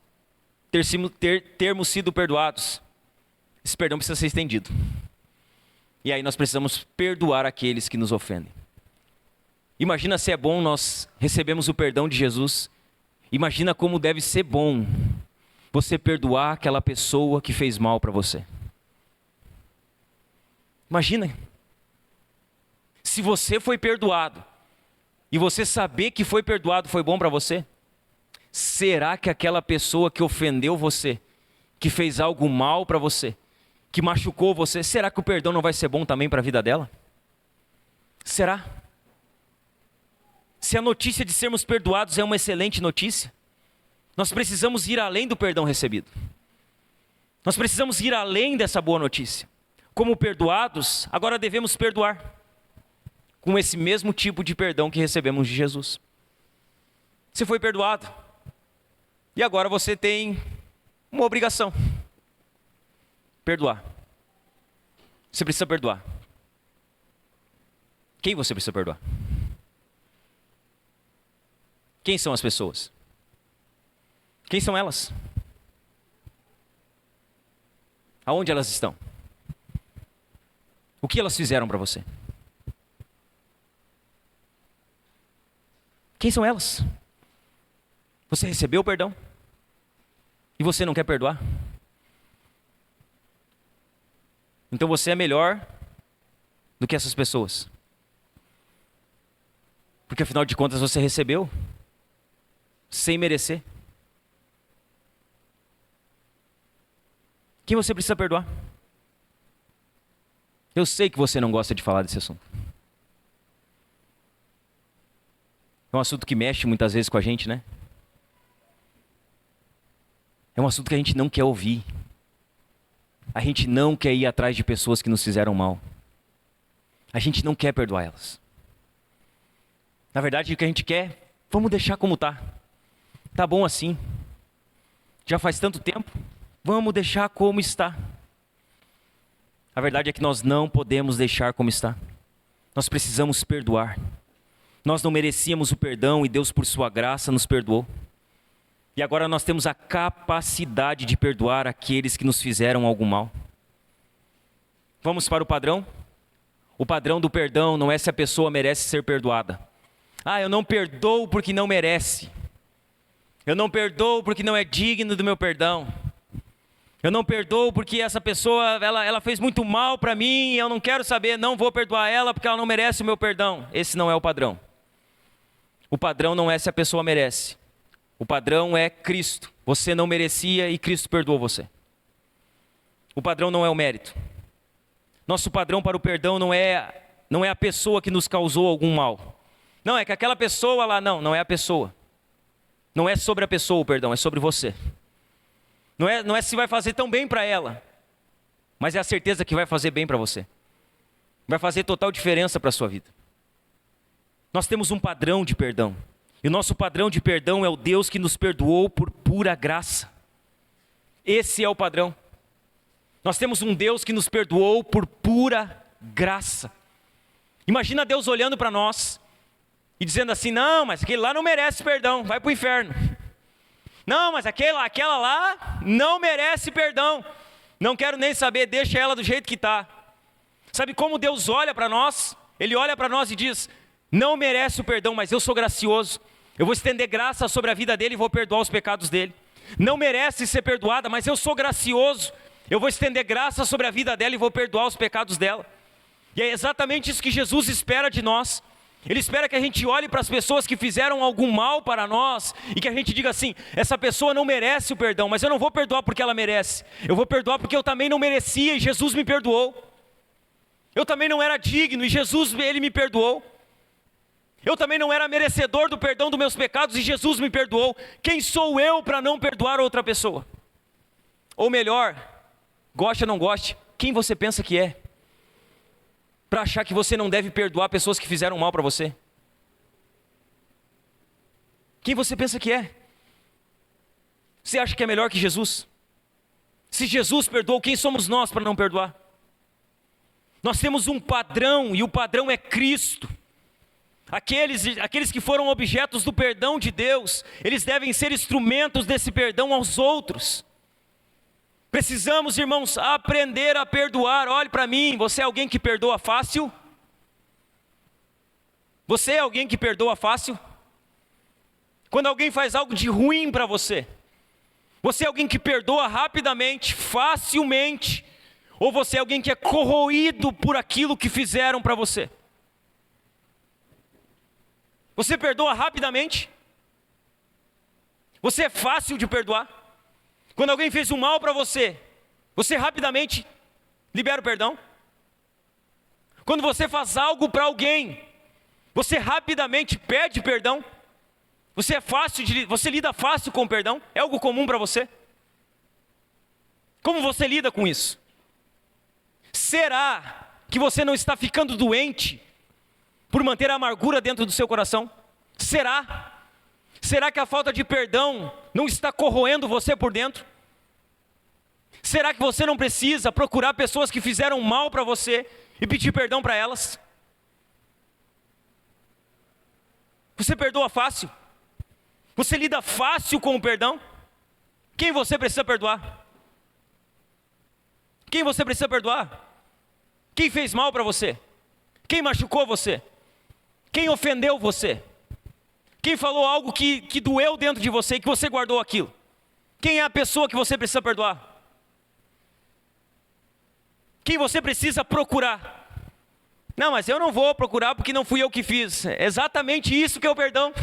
termos sido perdoados, esse perdão precisa ser estendido. E aí nós precisamos perdoar aqueles que nos ofendem. Imagina se é bom nós recebemos o perdão de Jesus. Imagina como deve ser bom você perdoar aquela pessoa que fez mal para você. Imagina. Se você foi perdoado e você saber que foi perdoado foi bom para você, será que aquela pessoa que ofendeu você, que fez algo mal para você, que machucou você, será que o perdão não vai ser bom também para a vida dela? Será? Se a notícia de sermos perdoados é uma excelente notícia, nós precisamos ir além do perdão recebido. Nós precisamos ir além dessa boa notícia. Como perdoados, agora devemos perdoar com esse mesmo tipo de perdão que recebemos de Jesus. Você foi perdoado e agora você tem uma obrigação: perdoar. Você precisa perdoar. Quem você precisa perdoar? Quem são as pessoas? Quem são elas? Aonde elas estão? O que elas fizeram para você? Quem são elas? Você recebeu o perdão? E você não quer perdoar? Então você é melhor do que essas pessoas. Porque afinal de contas você recebeu sem merecer. Quem você precisa perdoar? Eu sei que você não gosta de falar desse assunto. É um assunto que mexe muitas vezes com a gente, né? É um assunto que a gente não quer ouvir. A gente não quer ir atrás de pessoas que nos fizeram mal. A gente não quer perdoar elas. Na verdade, o que a gente quer, vamos deixar como tá. Tá bom assim. Já faz tanto tempo, vamos deixar como está. A verdade é que nós não podemos deixar como está. Nós precisamos perdoar. Nós não merecíamos o perdão e Deus, por sua graça, nos perdoou. E agora nós temos a capacidade de perdoar aqueles que nos fizeram algum mal. Vamos para o padrão? O padrão do perdão não é se a pessoa merece ser perdoada. Eu não perdoo porque não merece. Eu não perdoo porque não é digno do meu perdão. Eu não perdoo porque essa pessoa, ela fez muito mal para mim e eu não quero saber, não vou perdoar ela porque ela não merece o meu perdão. Esse não é o padrão. O padrão não é se a pessoa merece. O padrão é Cristo. Você não merecia e Cristo perdoou você. O padrão não é o mérito. Nosso padrão para o perdão não é a pessoa que nos causou algum mal. Não, é que aquela pessoa lá, não é a pessoa. Não é sobre a pessoa o perdão, é sobre você. Não é se vai fazer tão bem para ela, mas é a certeza que vai fazer bem para você. Vai fazer total diferença para a sua vida. Nós temos um padrão de perdão. E o nosso padrão de perdão é o Deus que nos perdoou por pura graça. Esse é o padrão. Nós temos um Deus que nos perdoou por pura graça. Imagina Deus olhando para nós e dizendo assim, não, mas aquele lá não merece perdão, vai para o inferno. Não, mas aquela lá não merece perdão. Não quero nem saber, deixa ela do jeito que está. Sabe como Deus olha para nós? Ele olha para nós e diz, não merece o perdão, mas eu sou gracioso. Eu vou estender graça sobre a vida dele e vou perdoar os pecados dele. Não merece ser perdoada, mas eu sou gracioso. Eu vou estender graça sobre a vida dela e vou perdoar os pecados dela. E é exatamente isso que Jesus espera de nós. Ele espera que a gente olhe para as pessoas que fizeram algum mal para nós e que a gente diga assim, essa pessoa não merece o perdão, mas eu não vou perdoar porque ela merece. Eu vou perdoar porque eu também não merecia e Jesus me perdoou. Eu também não era digno e Jesus, ele me perdoou. Eu também não era merecedor do perdão dos meus pecados e Jesus me perdoou. Quem sou eu para não perdoar outra pessoa? Ou melhor, goste ou não goste, quem você pensa que é? Para achar que você não deve perdoar pessoas que fizeram mal para você? Quem você pensa que é? Você acha que é melhor que Jesus? Se Jesus perdoou, quem somos nós para não perdoar? Nós temos um padrão e o padrão é Cristo. Aqueles que foram objetos do perdão de Deus, eles devem ser instrumentos desse perdão aos outros. Precisamos, irmãos, aprender a perdoar. Olhe para mim, você é alguém que perdoa fácil? Você é alguém que perdoa fácil? Quando alguém faz algo de ruim para você, você é alguém que perdoa rapidamente, facilmente? Ou você é alguém que é corroído por aquilo que fizeram para você? Você perdoa rapidamente? Você é fácil de perdoar? Quando alguém fez um mal para você, você rapidamente libera o perdão? Quando você faz algo para alguém, você rapidamente pede perdão? Você lida fácil com o perdão? É algo comum para você? Como você lida com isso? Será que você não está ficando doente por manter a amargura dentro do seu coração? Será? Será que a falta de perdão não está corroendo você por dentro? Será que você não precisa procurar pessoas que fizeram mal para você e pedir perdão para elas? Você perdoa fácil? Você lida fácil com o perdão? Quem você precisa perdoar? Quem você precisa perdoar? Quem fez mal para você? Quem machucou você? Quem ofendeu você? Quem falou algo que doeu dentro de você e que você guardou aquilo? Quem é a pessoa que você precisa perdoar? Quem você precisa procurar? Não, mas eu não vou procurar porque não fui eu que fiz. É exatamente isso que é o perdão.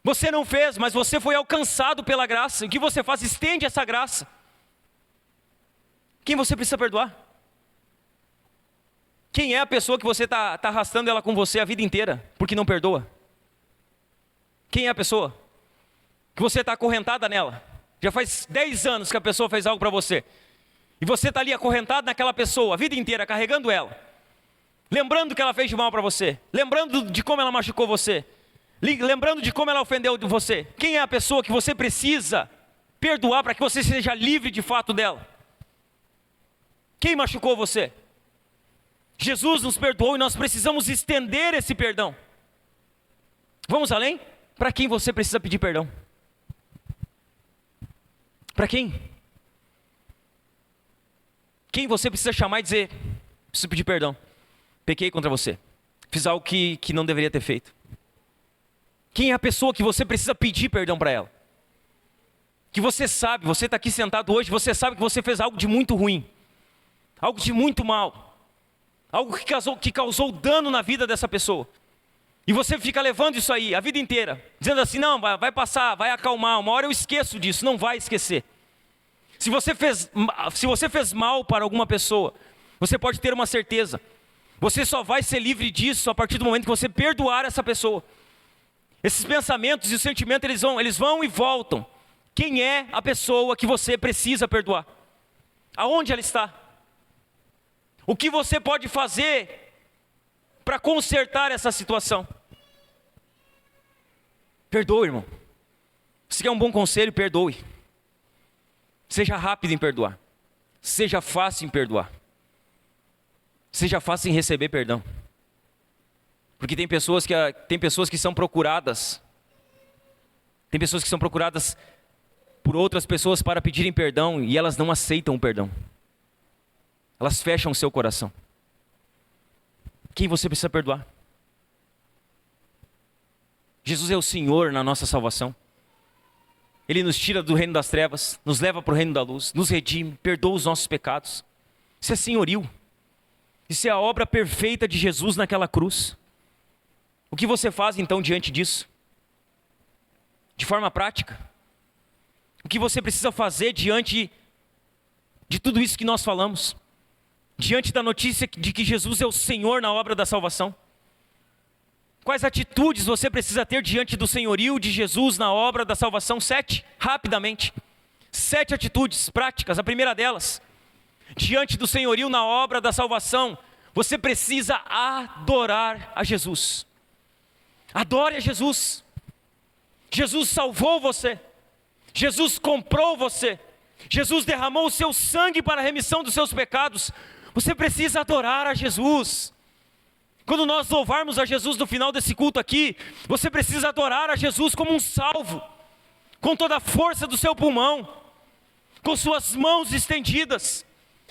Você não fez, mas você foi alcançado pela graça. O que você faz? Estende essa graça. Quem você precisa perdoar? Quem é a pessoa que você está arrastando ela com você a vida inteira, porque não perdoa? Quem é a pessoa? Que você está acorrentada nela. Já faz 10 anos que a pessoa fez algo para você. E você está ali acorrentado naquela pessoa a vida inteira, carregando ela. Lembrando que ela fez de mal para você. Lembrando de como ela machucou você. Lembrando de como ela ofendeu você. Quem é a pessoa que você precisa perdoar para que você seja livre de fato dela? Quem machucou você? Jesus nos perdoou e nós precisamos estender esse perdão. Vamos além? Para quem você precisa pedir perdão? Para quem? Quem você precisa chamar e dizer: preciso pedir perdão, pequei contra você, fiz algo que não deveria ter feito? Quem é a pessoa que você precisa pedir perdão para ela? Que você sabe, você está aqui sentado hoje, você sabe que você fez algo de muito ruim, algo de muito mal, algo que causou dano na vida dessa pessoa. E você fica levando isso aí a vida inteira, dizendo assim: não, vai passar, vai acalmar, uma hora eu esqueço disso. Não vai esquecer. Se você fez mal para alguma pessoa, você pode ter uma certeza: você só vai ser livre disso a partir do momento que você perdoar essa pessoa. Esses pensamentos e os sentimentos, eles vão e voltam. Quem é a pessoa que você precisa perdoar? Aonde ela está? O que você pode fazer para consertar essa situação? Perdoe, irmão. Se quer um bom conselho, perdoe. Seja rápido em perdoar. Seja fácil em perdoar. Seja fácil em receber perdão. Porque tem pessoas que são procuradas. Tem pessoas que são procuradas por outras pessoas para pedirem perdão e elas não aceitam o perdão. Elas fecham o seu coração. Quem você precisa perdoar? Jesus é o Senhor na nossa salvação. Ele nos tira do reino das trevas, nos leva para o reino da luz, nos redime, perdoa os nossos pecados. Isso é senhorio. Isso é a obra perfeita de Jesus naquela cruz. O que você faz então diante disso? De forma prática? O que você precisa fazer diante de tudo isso que nós falamos? Diante da notícia de que Jesus é o Senhor na obra da salvação? Quais atitudes você precisa ter diante do senhorio de Jesus na obra da salvação? 7, rapidamente. 7 atitudes práticas. A primeira delas: diante do senhorio na obra da salvação, você precisa adorar a Jesus. Adore a Jesus. Jesus salvou você. Jesus comprou você. Jesus derramou o seu sangue para a remissão dos seus pecados. Você precisa adorar a Jesus. Quando nós louvarmos a Jesus no final desse culto aqui, você precisa adorar a Jesus como um salvo, com toda a força do seu pulmão, com suas mãos estendidas,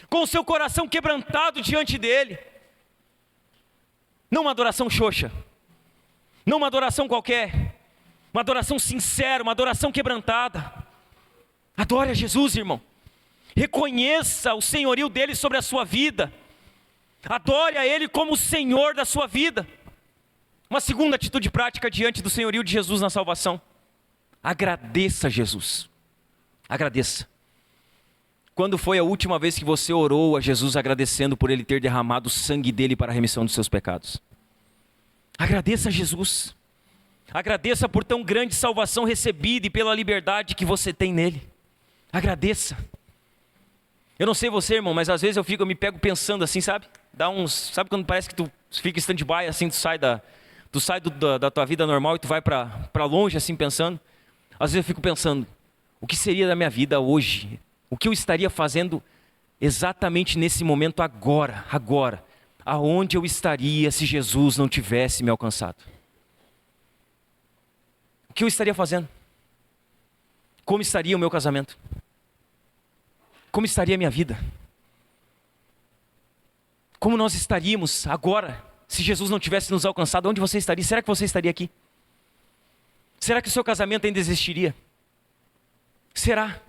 com o seu coração quebrantado diante dele. Não uma adoração xoxa, não uma adoração qualquer, uma adoração sincera, uma adoração quebrantada. Adore a Jesus, irmão. Reconheça o senhorio dele sobre a sua vida. Adore a Ele como o Senhor da sua vida. Uma segunda atitude prática diante do senhorio de Jesus na salvação: agradeça a Jesus. Agradeça. Quando foi a última vez que você orou a Jesus agradecendo por Ele ter derramado o sangue dele para a remissão dos seus pecados? Agradeça a Jesus. Agradeça por tão grande salvação recebida e pela liberdade que você tem nele. Agradeça. Eu não sei você, irmão, mas às vezes eu me pego pensando assim, sabe? Sabe quando parece que tu fica em stand-by, assim, tu sai da tua vida normal e tu vai para longe, assim, pensando. Às vezes eu fico pensando: o que seria da minha vida hoje? O que eu estaria fazendo exatamente nesse momento agora? Aonde eu estaria se Jesus não tivesse me alcançado? O que eu estaria fazendo? Como estaria o meu casamento? como estaria a minha vida? Como nós estaríamos agora, se Jesus não tivesse nos alcançado? Onde você estaria? Será que você estaria aqui? Será que o seu casamento ainda existiria? Será?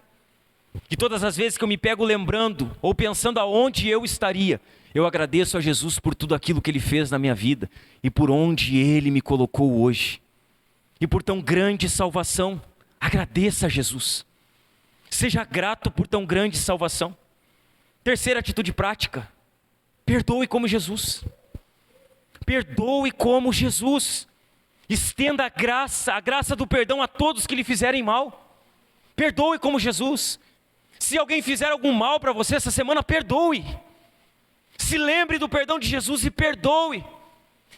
Que todas as vezes que eu me pego lembrando ou pensando aonde eu estaria, eu agradeço a Jesus por tudo aquilo que Ele fez na minha vida e por onde Ele me colocou hoje. E por tão grande salvação, agradeça a Jesus. Seja grato por tão grande salvação. Terceira atitude prática, perdoe como Jesus. Perdoe como Jesus. Estenda a graça do perdão a todos que lhe fizerem mal. Perdoe como Jesus. Se alguém fizer algum mal para você essa semana, perdoe. Se lembre do perdão de Jesus e perdoe.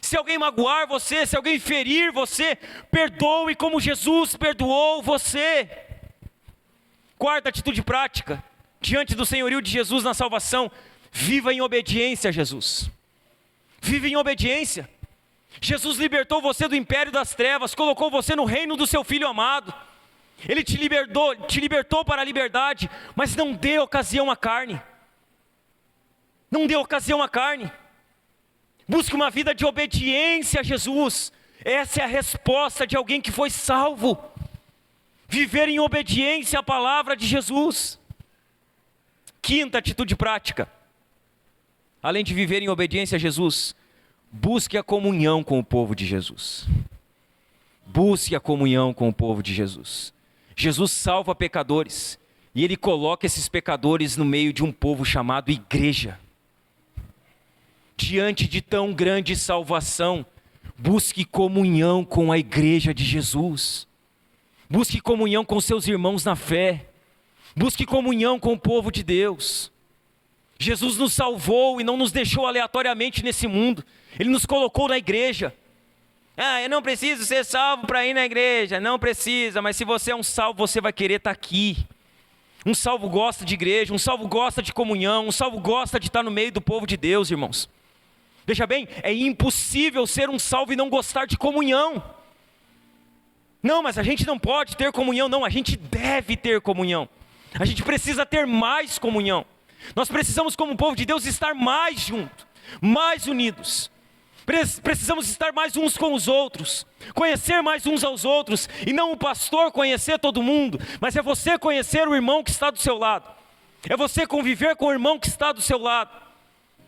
Se alguém magoar você, se alguém ferir você, perdoe como Jesus perdoou você. Quarta atitude prática, diante do senhorio de Jesus na salvação, viva em obediência a Jesus. Viva em obediência. Jesus libertou você do império das trevas, colocou você no reino do seu Filho amado. Ele te libertou para a liberdade, mas não dê ocasião à carne. Não dê ocasião à carne. Busque uma vida de obediência a Jesus. Essa é a resposta de alguém que foi salvo. Viver em obediência à palavra de Jesus. Quinta atitude prática. Além de viver em obediência a Jesus, busque a comunhão com o povo de Jesus. Busque a comunhão com o povo de Jesus. Jesus salva pecadores e Ele coloca esses pecadores no meio de um povo chamado igreja. Diante de tão grande salvação, busque comunhão com a igreja de Jesus. Busque comunhão com seus irmãos na fé. Busque comunhão com o povo de Deus. Jesus nos salvou e não nos deixou aleatoriamente nesse mundo. Ele nos colocou na igreja. Eu não preciso ser salvo para ir na igreja. Não precisa, mas se você é um salvo, você vai querer estar aqui. Um salvo gosta de igreja, um salvo gosta de comunhão, um salvo gosta de estar no meio do povo de Deus, irmãos. Veja bem, é impossível ser um salvo e não gostar de comunhão. Não, mas a gente não pode ter comunhão. Não, a gente deve ter comunhão. A gente precisa ter mais comunhão. Nós precisamos, como povo de Deus, estar mais juntos, mais unidos. Precisamos estar mais uns com os outros, conhecer mais uns aos outros, e não o pastor conhecer todo mundo, mas é você conhecer o irmão que está do seu lado, é você conviver com o irmão que está do seu lado,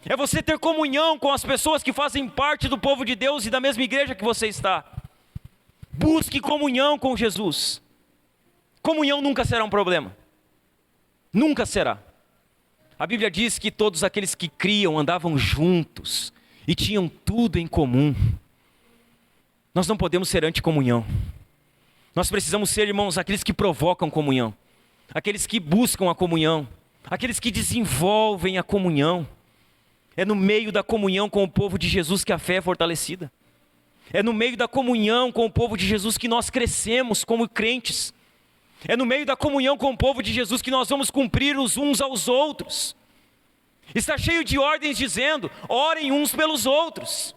é você ter comunhão com as pessoas que fazem parte do povo de Deus e da mesma igreja que você está. Busque comunhão com Jesus. Comunhão nunca será um problema, nunca será. A Bíblia diz que todos aqueles que criam andavam juntos e tinham tudo em comum. Nós não podemos ser anticomunhão. Nós precisamos ser, irmãos, aqueles que provocam comunhão, aqueles que buscam a comunhão, aqueles que desenvolvem a comunhão. É no meio da comunhão com o povo de Jesus que a fé é fortalecida. É no meio da comunhão com o povo de Jesus que nós crescemos como crentes. É no meio da comunhão com o povo de Jesus que nós vamos cumprir os uns aos outros. Está cheio de ordens dizendo: orem uns pelos outros,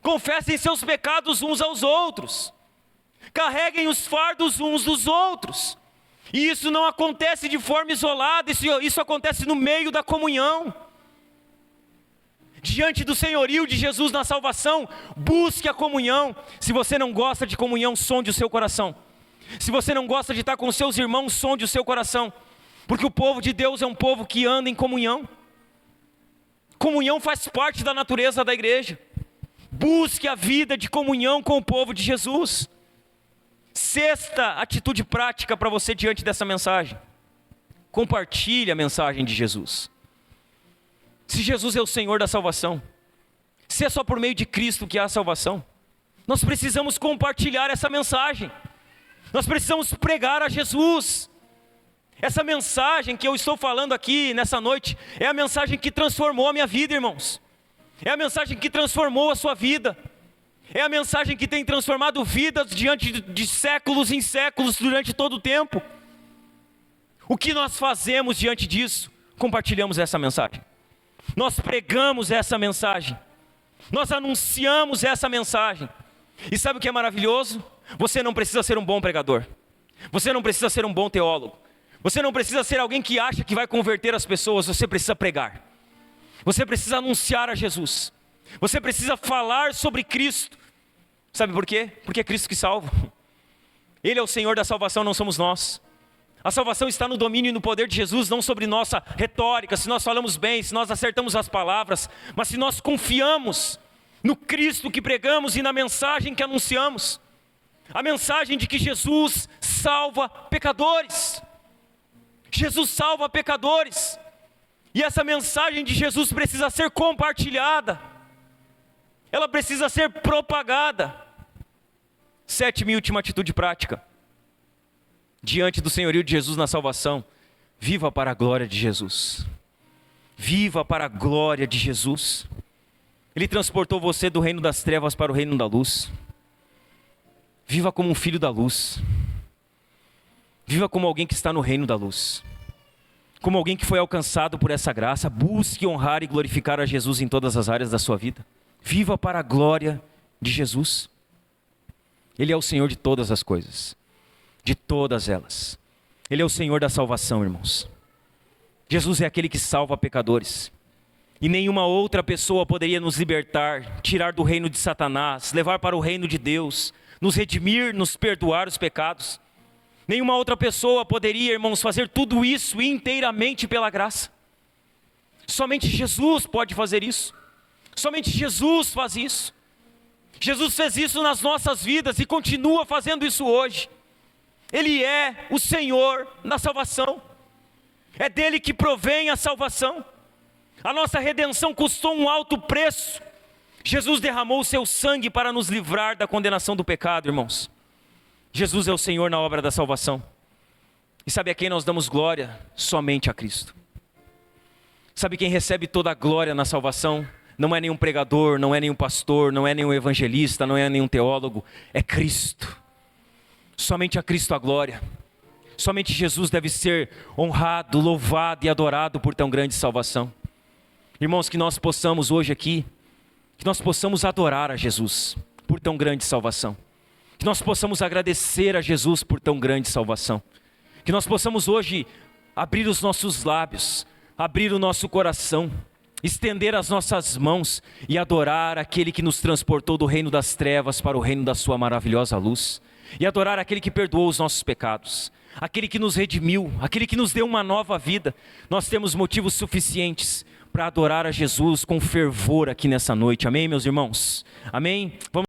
confessem seus pecados uns aos outros, carreguem os fardos uns dos outros. E isso não acontece de forma isolada, isso acontece no meio da comunhão. Diante do senhorio de Jesus na salvação, busque a comunhão. Se você não gosta de comunhão, sonde o seu coração. Se você não gosta de estar com seus irmãos, sonde o seu coração. Porque o povo de Deus é um povo que anda em comunhão. Comunhão faz parte da natureza da igreja. Busque a vida de comunhão com o povo de Jesus. Sexta atitude prática para você diante dessa mensagem: compartilhe a mensagem de Jesus. Se Jesus é o Senhor da salvação, se é só por meio de Cristo que há salvação, nós precisamos compartilhar essa mensagem. Nós precisamos pregar a Jesus. Essa mensagem que eu estou falando aqui nessa noite é a mensagem que transformou a minha vida, irmãos. É a mensagem que transformou a sua vida. É a mensagem que tem transformado vidas diante de séculos em séculos, durante todo o tempo. O que nós fazemos diante disso? Compartilhamos essa mensagem. Nós pregamos essa mensagem. Nós anunciamos essa mensagem. E sabe o que é maravilhoso? Você não precisa ser um bom pregador. Você não precisa ser um bom teólogo. Você não precisa ser alguém que acha que vai converter as pessoas, você precisa pregar. Você precisa anunciar a Jesus. Você precisa falar sobre Cristo. Sabe por quê? Porque é Cristo que salva. Ele é o Senhor da salvação, não somos nós. A salvação está no domínio e no poder de Jesus, não sobre nossa retórica, se nós falamos bem, se nós acertamos as palavras, mas se nós confiamos no Cristo que pregamos e na mensagem que anunciamos. A mensagem de que Jesus salva pecadores. Jesus salva pecadores. E essa mensagem de Jesus precisa ser compartilhada. Ela precisa ser propagada. 7ª e última atitude prática. Diante do senhorio de Jesus na salvação, viva para a glória de Jesus. Viva para a glória de Jesus. Ele transportou você do reino das trevas para o reino da luz. Viva como um filho da luz. Viva como alguém que está no reino da luz. Como alguém que foi alcançado por essa graça. Busque honrar e glorificar a Jesus em todas as áreas da sua vida. Viva para a glória de Jesus. Ele é o Senhor de todas as coisas. De todas elas. Ele é o Senhor da salvação, irmãos. Jesus é aquele que salva pecadores. E nenhuma outra pessoa poderia nos libertar, tirar do reino de Satanás, levar para o reino de Deus, nos redimir, nos perdoar os pecados. Nenhuma outra pessoa poderia, irmãos, fazer tudo isso inteiramente pela graça. Somente Jesus pode fazer isso. Somente Jesus faz isso. Jesus fez isso nas nossas vidas e continua fazendo isso hoje. Ele é o Senhor na salvação. É dele que provém a salvação. A nossa redenção custou um alto preço. Jesus derramou o seu sangue para nos livrar da condenação do pecado, irmãos. Jesus é o Senhor na obra da salvação. E sabe a quem nós damos glória? Somente a Cristo. Sabe quem recebe toda a glória na salvação? Não é nenhum pregador, não é nenhum pastor, não é nenhum evangelista, não é nenhum teólogo. É Cristo. Somente a Cristo a glória. Somente Jesus deve ser honrado, louvado e adorado por tão grande salvação. Irmãos, que nós possamos hoje aqui, que nós possamos adorar a Jesus por tão grande salvação. Que nós possamos agradecer a Jesus por tão grande salvação. Que nós possamos hoje abrir os nossos lábios, abrir o nosso coração, estender as nossas mãos e adorar aquele que nos transportou do reino das trevas para o reino da sua maravilhosa luz. E adorar aquele que perdoou os nossos pecados, aquele que nos redimiu, aquele que nos deu uma nova vida. Nós temos motivos suficientes para adorar a Jesus com fervor aqui nessa noite. Amém, meus irmãos? Amém? Vamos